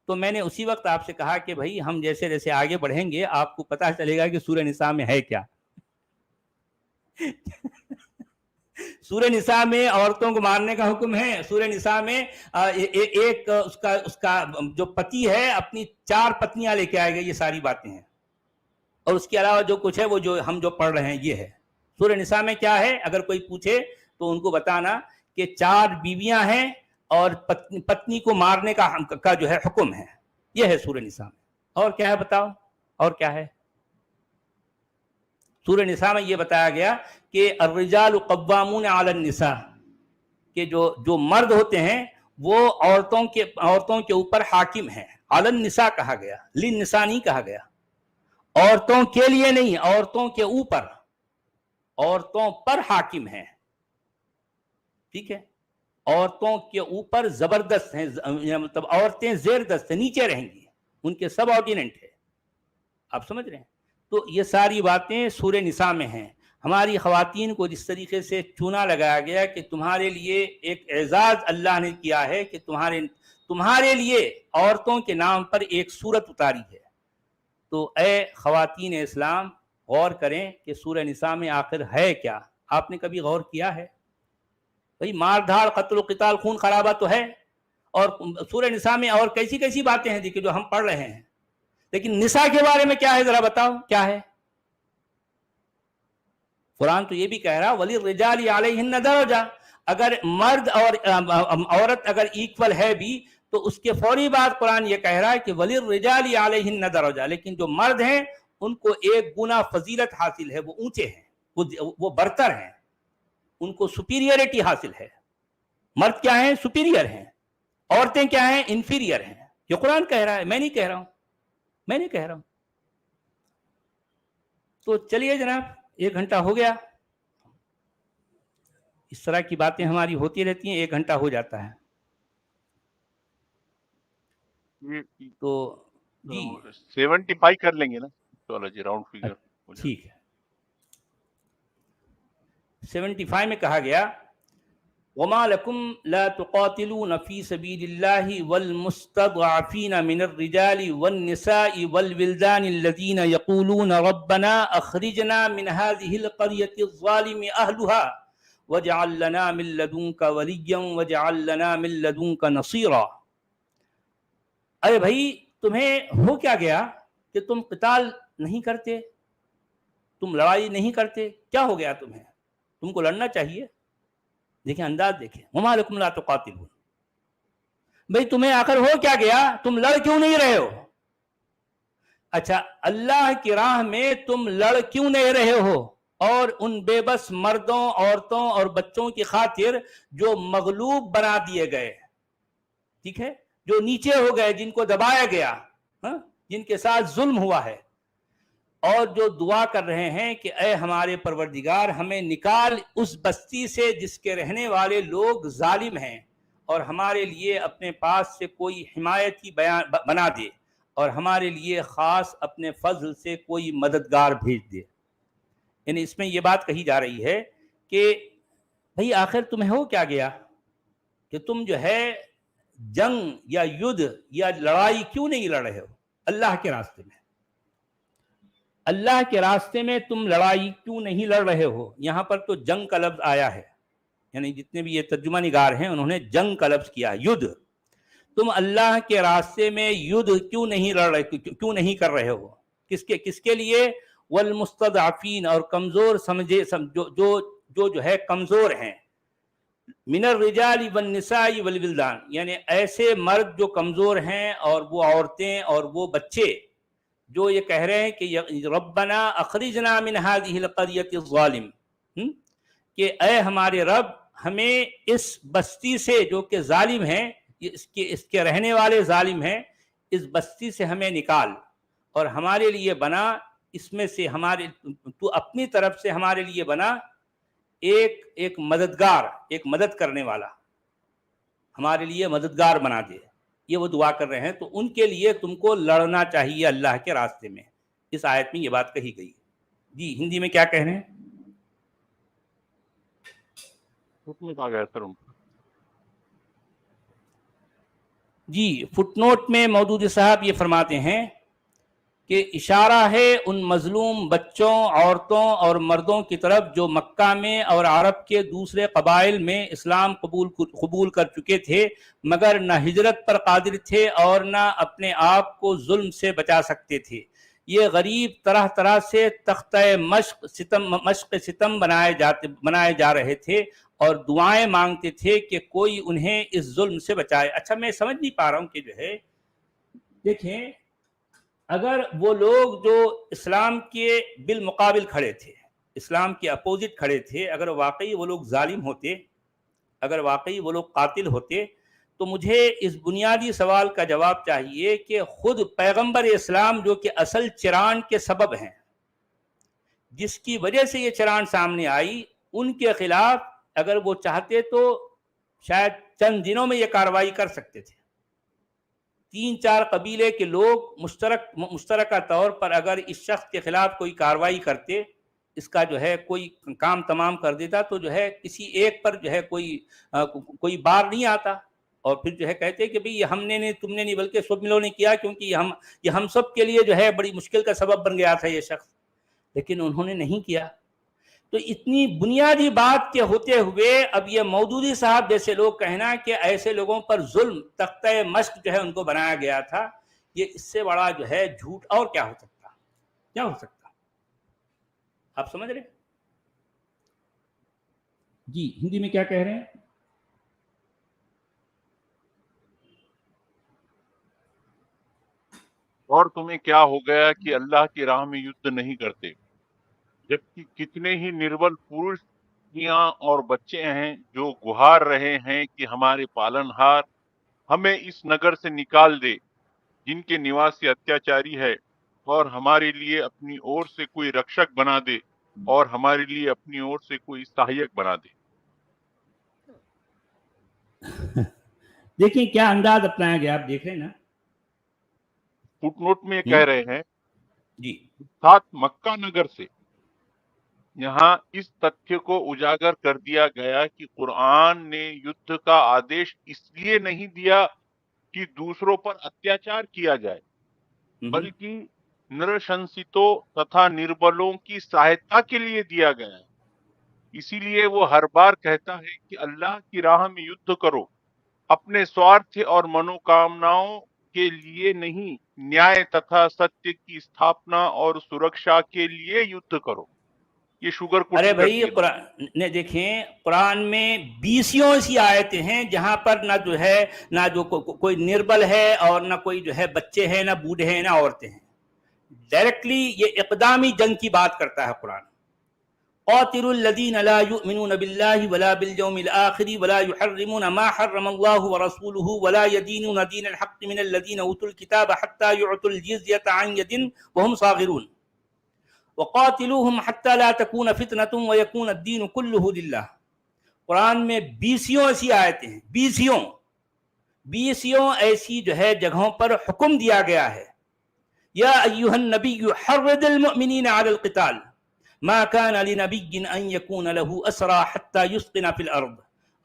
تو میں نے اسی وقت آپ سے کہا کہ بھائی ہم جیسے جیسے آگے بڑھیں گے آپ کو پتہ چلے گا کہ سورہ نساء میں ہے کیا. سورہ نساء میں عورتوں کو مارنے کا حکم ہے. سورہ نساء میں ایک اس کا جو پتی ہے اپنی 4 پتنیاں لے کے آئے گا، یہ ساری باتیں ہیں. اور اس کے علاوہ جو کچھ ہے وہ جو ہم جو پڑھ رہے ہیں یہ ہے. سورہ نساء میں کیا ہے اگر کوئی پوچھے تو ان کو بتانا کہ 4 بیویاں ہیں اور پتنی کو مارنے کا جو ہے حکم ہے. یہ ہے سورہ نساء میں. اور کیا ہے بتاؤ، اور کیا ہے؟ سورہ نساء میں یہ بتایا گیا کہ الرجال قوامون علی النساء، کہ جو مرد ہوتے ہیں وہ عورتوں کے اوپر حاکم ہیں. علی النساء کہا گیا، للنساء نہیں کہا گیا. عورتوں کے لیے نہیں، عورتوں کے اوپر، عورتوں پر حاکم ہیں. ٹھیک ہے، عورتوں کے اوپر زبردست ہیں، مطلب عورتیں زیر دست ہیں، نیچے رہیں گی، ان کے سب آرڈیننٹ ہے. آپ سمجھ رہے ہیں؟ تو یہ ساری باتیں سورہ نساء میں ہیں. ہماری خواتین کو جس طریقے سے چونا لگایا گیا کہ تمہارے لیے ایک اعزاز اللہ نے کیا ہے کہ تمہارے لیے عورتوں کے نام پر ایک سورت اتاری ہے. تو اے خواتین اسلام غور کریں کہ سورہ نساء میں آخر ہے کیا. آپ نے کبھی غور کیا ہے؟ بھئی مار دھاڑ، قتل و قتال، خون خرابہ تو ہے، اور سورہ نساء میں اور کیسی کیسی باتیں ہیں جو ہم پڑھ رہے ہیں. لیکن نساء کے بارے میں کیا ہے ذرا بتاؤ، کیا ہے؟ قرآن تو یہ بھی کہہ رہا وَلِلرِّجَالِ عَلَيْهِنَّ دَرَجَةٌ، اگر مرد اور عورت اگر ایکول ہے بھی تو اس کے فوری بعد قرآن یہ کہہ رہا ہے کہ وَلِلرِّجَالِ عَلَيْهِنَّ دَرَجَةٌ، لیکن جو مرد ہیں ان کو ایک گنا فضیلت حاصل ہے، وہ اونچے ہیں، وہ برتر ہیں، ان کو سپیریئرٹی حاصل ہے. مرد کیا ہیں؟ سپیریئر ہیں. عورتیں کیا ہیں؟ انفیریئر ہیں. یہ قرآن کہہ رہا ہے، میں نہیں کہہ رہا ہوں. تو چلیے جناب، 1 گھنٹہ ہو گیا. اس طرح کی باتیں ہماری ہوتی رہتی ہیں، 1 گھنٹہ ہو جاتا ہے. تو جی 75 کر لیں گے نا، چلو جی راؤنڈ فگر ہو جائے. ٹھیک ہے. 75 میں کہا گیا وَمَا لَكُمْ لَا تُقَاتِلُونَ فِي سَبِيلِ اللَّهِ وَالْمُسْتَضْعَفِينَ مِنَ الرِّجَالِ وَالنِّسَاءِ وَالْوِلْدَانِ الَّذِينَ يَقُولُونَ رَبَّنَا أَخْرِجْنَا مِنْ هَذِهِ الْقَرْيَةِ الظَّالِمِ أَهْلُهَا وَاجْعَل لَّنَا مِن لَّدُنكَ وَلِيًّا وَاجْعَل لَّنَا مِن لَّدُنكَ نَصِيرًا. ارے بھائی تمہیں ہو کیا گیا کہ تم قتال نہیں کرتے، تم لڑائی نہیں کرتے؟ کیا ہو گیا تمہیں؟ تم کو لڑنا چاہیے. دیکھیں انداز دیکھیں، وَمَا لَكُمْ لَا تُقَاتِلُونَ. بھئی تمہیں آخر ہو کیا گیا؟ تم لڑ کیوں نہیں رہے ہو؟ اچھا، اللہ کی راہ میں تم لڑ کیوں نہیں رہے ہو؟ اور ان بے بس مردوں، عورتوں اور بچوں کی خاطر جو مغلوب بنا دیے گئے، ٹھیک ہے، جو نیچے ہو گئے، جن کو دبایا گیا، جن کے ساتھ ظلم ہوا ہے، اور جو دعا کر رہے ہیں کہ اے ہمارے پروردگار ہمیں نکال اس بستی سے جس کے رہنے والے لوگ ظالم ہیں، اور ہمارے لیے اپنے پاس سے کوئی حمایتی بنا دے، اور ہمارے لیے خاص اپنے فضل سے کوئی مددگار بھیج دے. یعنی اس میں یہ بات کہی جا رہی ہے کہ بھئی آخر تمہیں ہو کیا گیا کہ تم جو ہے جنگ یا یدھ یا لڑائی کیوں نہیں لڑ رہے ہو اللہ کے راستے میں؟ اللہ کے راستے میں تم لڑائی کیوں نہیں لڑ رہے ہو؟ یہاں پر تو جنگ کا لفظ آیا ہے، یعنی جتنے بھی یہ ترجمہ نگار ہیں انہوں نے جنگ کا لفظ کیا، یدھ. تم اللہ کے راستے میں یدھ کیوں نہیں لڑ رہے، کیوں نہیں کر رہے ہو؟ کس کے لیے؟ والمستضعفین، اور کمزور سمجھے جو ہے کمزور ہیں، من الرجال والنساء والولدان، یعنی ایسے مرد جو کمزور ہیں اور وہ عورتیں اور وہ بچے جو یہ کہہ رہے ہیں کہ ربنا اخرجنا من هذه القرية الظالم، کہ اے ہمارے رب ہمیں اس بستی سے جو کہ ظالم ہیں، اس کے رہنے والے ظالم ہیں، اس بستی سے ہمیں نکال اور ہمارے لیے بنا اس میں سے تو اپنی طرف سے ہمارے لیے بنا ایک مددگار، ایک مدد کرنے والا، ہمارے لیے مددگار بنا دے۔ یہ وہ دعا کر رہے ہیں، تو ان کے لیے تم کو لڑنا چاہیے اللہ کے راستے میں۔ اس آیت میں یہ بات کہی گئی۔ جی ہندی میں کیا کہہ رہے ہیں؟ حکم آ گیا سر ان کا۔ جی فٹ نوٹ میں مودودی صاحب یہ فرماتے ہیں کہ اشارہ ہے ان مظلوم بچوں، عورتوں اور مردوں کی طرف جو مکہ میں اور عرب کے دوسرے قبائل میں اسلام قبول کر چکے تھے، مگر نہ ہجرت پر قادر تھے اور نہ اپنے آپ کو ظلم سے بچا سکتے تھے۔ یہ غریب طرح طرح سے تختہ مشق ستم بنائے جا رہے تھے اور دعائیں مانگتے تھے کہ کوئی انہیں اس ظلم سے بچائے۔ اچھا میں سمجھ نہیں پا رہا ہوں کہ جو ہے دیکھیں، اگر وہ لوگ جو اسلام کے بالمقابل کھڑے تھے، اسلام کے اپوزٹ کھڑے تھے، اگر واقعی وہ لوگ ظالم ہوتے، اگر واقعی وہ لوگ قاتل ہوتے، تو مجھے اس بنیادی سوال کا جواب چاہیے کہ خود پیغمبر اسلام جو کہ اصل چران کے سبب ہیں، جس کی وجہ سے یہ چران سامنے آئی، ان کے خلاف اگر وہ چاہتے تو شاید چند دنوں میں یہ کارروائی کر سکتے تھے۔ 3-4 قبیلے کے لوگ مشترکہ طور پر اگر اس شخص کے خلاف کوئی کارروائی کرتے، اس کا جو ہے کوئی کام تمام کر دیتا، تو جو ہے کسی ایک پر جو ہے کوئی بار نہیں آتا، اور پھر جو ہے کہتے کہ بھئی ہم نے نہیں، تم نے نہیں، بلکہ سب ملوں نے کیا، کیونکہ یہ ہم سب کے لیے جو ہے بڑی مشکل کا سبب بن گیا تھا یہ شخص، لیکن انہوں نے نہیں کیا۔ تو اتنی بنیادی بات کے ہوتے ہوئے اب یہ مودودی صاحب جیسے لوگ کہنا کہ ایسے لوگوں پر ظلم، تختہ مشق جو ہے ان کو بنایا گیا تھا، یہ اس سے بڑا جو ہے جھوٹ اور کیا ہو سکتا؟ کیا ہو سکتا؟ آپ سمجھ رہے؟ جی ہندی میں کیا کہہ رہے ہیں؟ اور تمہیں کیا ہو گیا کہ اللہ کی راہ میں یدھ نہیں کرتے، جبکہ کتنے ہی نربل پروش اور بچے ہیں جو گہار رہے ہیں کہ ہمارے پالنہار ہمیں اس نگر سے نکال دے جن کے نواسی اتیاچاری ہے، اور ہمارے لیے اپنی اور سے کوئی رکشک بنا دے، اور ہمارے لیے اپنی اور سے کوئی سہایک بنا دے۔ دیکھیں کیا انداز اپنایا گیا، آپ دیکھ رہے ہیں نا۔ فٹ نوٹ میں یہ کہہ رہے ہیں جی ساتھ مکہ نگر سے یہاں اس تتھیہ کو اجاگر کر دیا گیا کہ قرآن نے یدھ کا آدیش اس لیے نہیں دیا کہ دوسروں پر اتیاچار کیا جائے، بلکہ نرشنستوں تتھا نربلوں کی سہایتا کے لیے دیا گیا ہے۔ اسی لیے وہ ہر بار کہتا ہے کہ اللہ کی راہ میں یدھ کرو، اپنے سوارتھ اور منوکامناؤں کے لیے نہیں، نیائے تتھا ستیہ کی استھاپنا اور سرکشا کے لیے یدھ کرو۔ یہ شوگر ارے کوٹنگ کر بھائی دی انہوں نے۔ قرآن نے دیکھیں، قرآن میں 20 ایسی آیتیں ہیں جہاں پر نہ جو ہے نہ جو کوئی نربل ہے اور نہ کوئی جو ہے بچے ہیں، نہ بوڑھے ہیں، نہ عورتیں ہیں۔ ڈائریکٹلی یہ اقدامی جنگ کی بات کرتا ہے قرآن۔ قاتلوا الذین لا یؤمنون باللہ ولا بالیوم الآخر ولا یحرمون ما حرم اللہ ورسولہ ولا یدینون دین الحق من الذین اوتوا الکتاب حتی یعطوا الجزیۃ عن ید وهم صاغرون وقاتلوہم حتی لا تکون فتنۃ ویکون الدین کلہ للہ۔ قرآن میں 20 ایسی آیتیں ہیں، 20 ایسی جو ہے جگہوں پر حکم دیا گیا ہے، یا ایہا النبی حرض المؤمنین علی القتال ما كان لنبی ان یکون له اسرى حتی یسقن فی الارض۔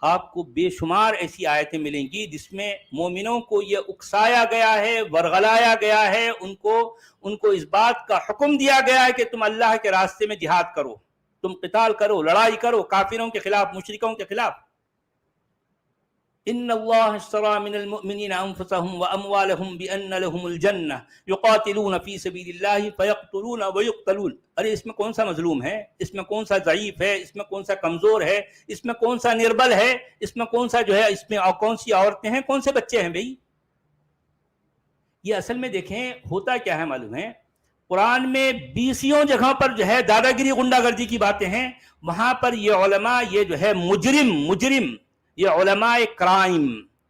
آپ کو بے شمار ایسی آیتیں ملیں گی جس میں مومنوں کو یہ اکسایا گیا ہے، ورغلایا گیا ہے، ان کو اس بات کا حکم دیا گیا ہے کہ تم اللہ کے راستے میں جہاد کرو، تم قتال کرو، لڑائی کرو کافروں کے خلاف، مشرکوں کے خلاف۔ ان اللہ اشترى من المؤمنین انفسهم واموالهم بان لهم الجنہ یقاتلون فی سبیل اللہ فیقتلون ویقتلون. ارے اس میں کون سا مظلوم ہے، اس میں کون سا ضعیف ہے، اس میں کون سا کمزور ہے، اس میں کون سا نربل ہے، اس میں کون سا جو ہے، اس میں کون سی عورتیں ہیں، کون سے بچے ہیں بھائی؟ یہ اصل میں دیکھیں ہوتا کیا ہے معلوم ہے، قرآن میں بیسیوں جگہ پر جو ہے دادا گیری غنڈہ گردی کی باتیں ہیں، وہاں پر یہ علماء یہ جو ہے مجرم یہ علماء کرائم،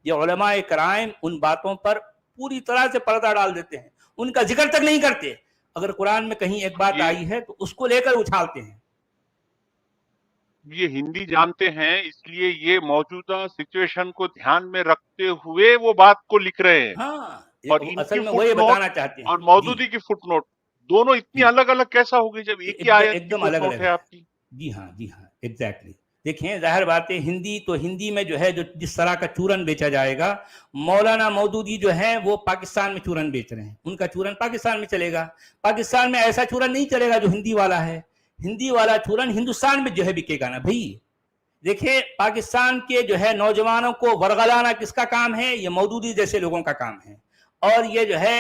یہ علماء کرائم ان باتوں پر پوری طرح سے پردہ ڈال دیتے ہیں، ان کا ذکر تک نہیں کرتے. اگر قرآن میں کہیں ایک بات آئی ہے تو اس کو لے کر اچھالتے ہیں. یہ ہندی جانتے ہیں، اس لیے یہ موجودہ سچویشن کو دھیان میں رکھتے ہوئے وہ بات کو لکھ رہے ہیں. ہاں اور ان اصل کی میں وہ فٹ یہ نوٹ بتانا چاہتے ہیں اور جی مودودی کی فٹ نوٹ دونوں اتنی جی الگ الگ کیسا ہوگی جب ایک ہی آیت ایک کی دم فٹ الگ نوٹ الگ ہے ہے. آپ کی. جی ہاں ایگزیکٹلی. دیکھیں ظاہر بات ہے ہندی میں جو ہے جو جس طرح کا چورن بیچا جائے گا، مولانا مودودی جو ہے وہ پاکستان میں چورن بیچ رہے ہیں، ان کا چورن پاکستان میں چلے گا. پاکستان میں ایسا چورن نہیں چلے گا جو ہندی والا ہے، ہندی والا چورن ہندوستان میں جو ہے بکے گا نا بھائی. دیکھیں پاکستان کے جو ہے نوجوانوں کو ورغلانا کس کا کام ہے؟ یہ مودودی جیسے لوگوں کا کام ہے. اور یہ جو ہے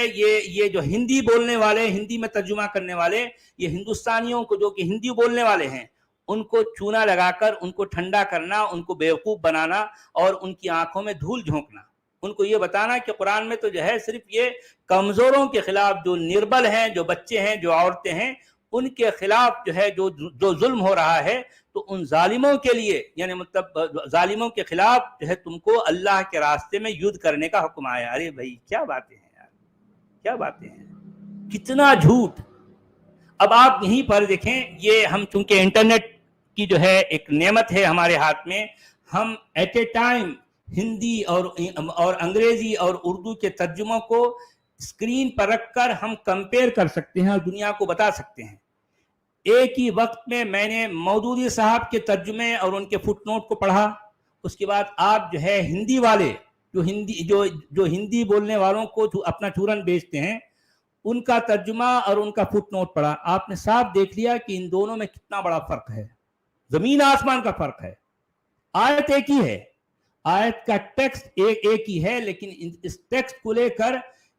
یہ جو ہندی بولنے والے، ہندی میں ترجمہ کرنے والے، یہ ہندوستانیوں کو جو کہ ہندی بولنے والے ہیں ان کو چونا لگا کر ان کو ٹھنڈا کرنا، ان کو بیوقوف بنانا اور ان کی آنکھوں میں دھول جھونکنا، ان کو یہ بتانا کہ قرآن میں تو جو ہے صرف یہ کمزوروں کے خلاف، جو نربل ہیں، جو بچے ہیں، جو عورتیں ہیں، ان کے خلاف جو ہے جو ظلم ہو رہا ہے، تو ان ظالموں کے لیے، یعنی مطلب ظالموں کے خلاف جو ہے تم کو اللہ کے راستے میں یدھ کرنے کا حکم آیا. ارے بھائی کیا باتیں ہیں یار، کیا باتیں ہیں، کتنا جھوٹ. اب آپ یہیں پر دیکھیں، یہ ہم چونکہ انٹرنیٹ کی جو ہے ایک نعمت ہے ہمارے ہاتھ میں، ہم ایٹ اے ٹائم ہندی اور انگریزی اور اردو کے ترجموں کو اسکرین پر رکھ کر ہم کمپیئر کر سکتے ہیں اور دنیا کو بتا سکتے ہیں. ایک ہی وقت میں نے مودودی صاحب کے ترجمے اور ان کے فٹ نوٹ کو پڑھا، اس کے بعد آپ جو ہے ہندی والے جو ہندی بولنے والوں کو جو اپنا چورن بیچتے ہیں ان کا ترجمہ اور ان کا فٹ نوٹ پڑھا، آپ نے صاف دیکھ لیا کہ ان دونوں میں کتنا بڑا فرق ہے، زمین آسمان کا فرق ہے. آیت ایک ہی ہے، آیت کا ٹیکسٹ ایک ہی ہے، لیکن اس ٹیکسٹ کو لے کر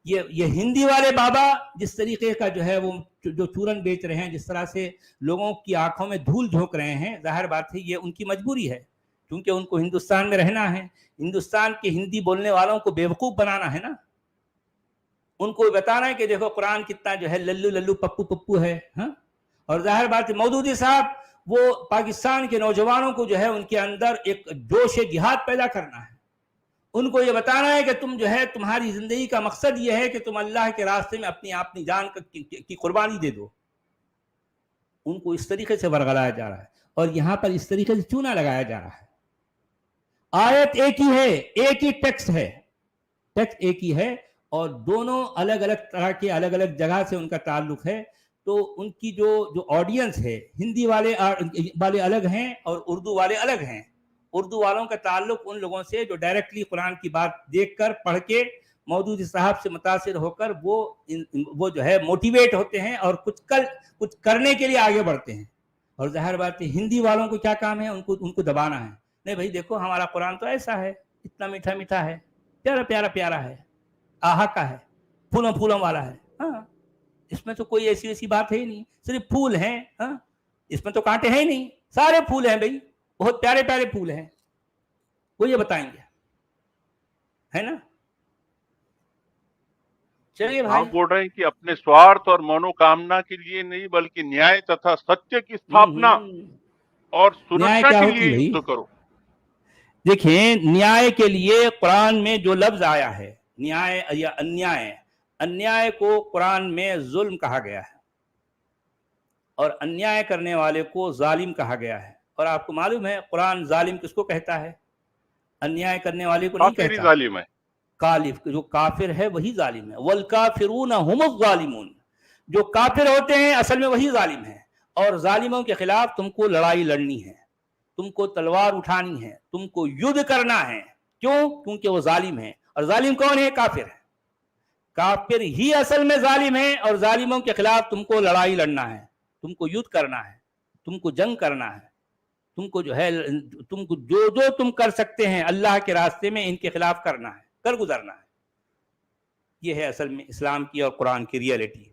یہ ہندی والے بابا جس طریقے کا جو ہے وہ جو چورن بیچ رہے ہیں، جس طرح سے لوگوں کی آنکھوں میں دھول جھونک رہے ہیں، ظاہر بات ہے یہ ان کی مجبوری ہے، کیونکہ ان کو ہندوستان میں رہنا ہے، ہندوستان کے ہندی بولنے والوں کو بیوقوف بنانا ہے نا، ان کو بتانا ہے کہ دیکھو قرآن کتنا جو ہے للو پپو پپو ہے. ہاں، اور ظاہر بات ہے مودودی صاحب وہ پاکستان کے نوجوانوں کو جو ہے ان کے اندر ایک جوش جہاد پیدا کرنا ہے، ان کو یہ بتانا ہے کہ تم جو ہے تمہاری زندگی کا مقصد یہ ہے کہ تم اللہ کے راستے میں اپنی جان کی قربانی دے دو. ان کو اس طریقے سے ورغلایا جا رہا ہے اور یہاں پر اس طریقے سے چونا لگایا جا رہا ہے. آیت ایک ہی ہے، ایک ہی ٹیکسٹ ہے، ٹیکسٹ ایک ہی ہے، اور دونوں الگ الگ طرح کے الگ الگ جگہ سے ان کا تعلق ہے. تو ان کی جو آڈینس ہے، ہندی والے الگ ہیں اور اردو والے الگ ہیں. اردو والوں کا تعلق ان لوگوں سے جو ڈائریکٹلی قرآن کی بات دیکھ کر پڑھ کے مودودی صاحب سے متاثر ہو کر وہ جو ہے موٹیویٹ ہوتے ہیں اور کچھ کرنے کے لیے آگے بڑھتے ہیں. اور ظاہر بات ہے ہندی والوں کو کیا کام ہے؟ ان کو دبانا ہے. نہیں بھائی دیکھو ہمارا قرآن تو ایسا ہے، اتنا میٹھا میٹھا ہے، پیارا ہے، آہا کا ہے، پھولوں والا ہے. ہاں، اس میں تو کوئی ایسی بات ہے ہی نہیں، صرف پھول ہیں. ہاں، اس میں تو کانٹے ہیں ہی نہیں، سارے پھول ہیں بھائی، بہت پیارے پھول ہیں. وہ یہ بتائیں گے، ہے نا. چلیے بھائی، آپ بول رہے ہیں کہ اپنے سوارتھ اور منوکامنا کے لیے نہیں بلکہ نیائے تتھا ستیہ کی استھاپنا اور نیائے سرکشا کیا کے ہوتی لیے ہے بھائی؟ یدھ کرو. دیکھیں نیائے کے لیے قرآن میں جو لفظ آیا ہے، نیائے یا انیائے کو قرآن میں ظلم کہا گیا ہے اور انیائے کرنے والے کو ظالم کہا گیا ہے. اور آپ کو معلوم ہے قرآن ظالم کس کو کہتا ہے؟ انیائے کرنے والے کو نہیں کافر ہی کہتا. ظالم ہے. جو کافر ہے وہی ظالم ہے. والکافرون هم الظالمون، جو کافر ہوتے ہیں اصل میں وہی ظالم ہیں. اور ظالموں کے خلاف تم کو لڑائی لڑنی ہے، تم کو تلوار اٹھانی ہے، تم کو یدھ کرنا ہے. کیوں؟ کیونکہ وہ ظالم ہے. اور ظالم کون ہے؟ کافر ہے. کافر ہی اصل میں ظالم ہے اور ظالموں کے خلاف تم کو لڑائی لڑنا ہے، تم کو یدھ کرنا ہے، تم کو جنگ کرنا ہے. تم کو جو ہے تم کو جو تم کر سکتے ہیں اللہ کے راستے میں ان کے خلاف کرنا ہے، کر گزرنا ہے. یہ ہے اصل میں اسلام کی اور قرآن کی ریئلٹی،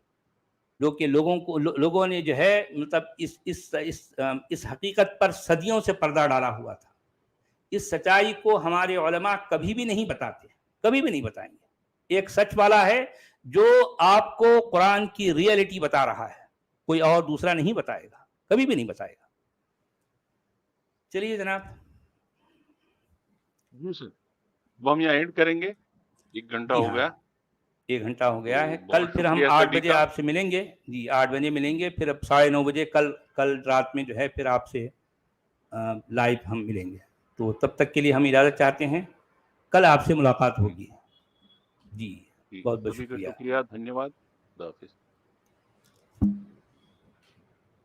جو کہ لوگوں نے جو ہے مطلب اس حقیقت پر صدیوں سے پردہ ڈالا ہوا تھا. اس سچائی کو ہمارے علماء کبھی بھی نہیں بتاتے، کبھی بھی نہیں بتائیں گے. ایک سچ والا ہے جو آپ کو قرآن کی ریئلٹی بتا رہا ہے، کوئی اور دوسرا نہیں بتائے گا، کبھی بھی نہیں بتائے گا. چلیے جناب. جی سر، وہ ہم یہاں اینڈ کریں گے، 1 گھنٹہ جی ہو ہاں، گیا. 1 گھنٹا ہو گیا ہے. تو کل بہت پھر ہم شکریہ 8 سبھی بجے کا. آپ سے ملیں گے. جی 8 بجے ملیں گے، پھر اب 9:30 بجے کل رات میں جو ہے پھر آپ سے لائیو ہم ملیں گے. تو تب تک کے لیے ہم اجازت چاہتے ہیں، کل آپ سے ملاقات ہوگی. جی جی بہت بہت سبھی کا شکریہ. شکریہ، دھنیہ واد، خدا حافظ.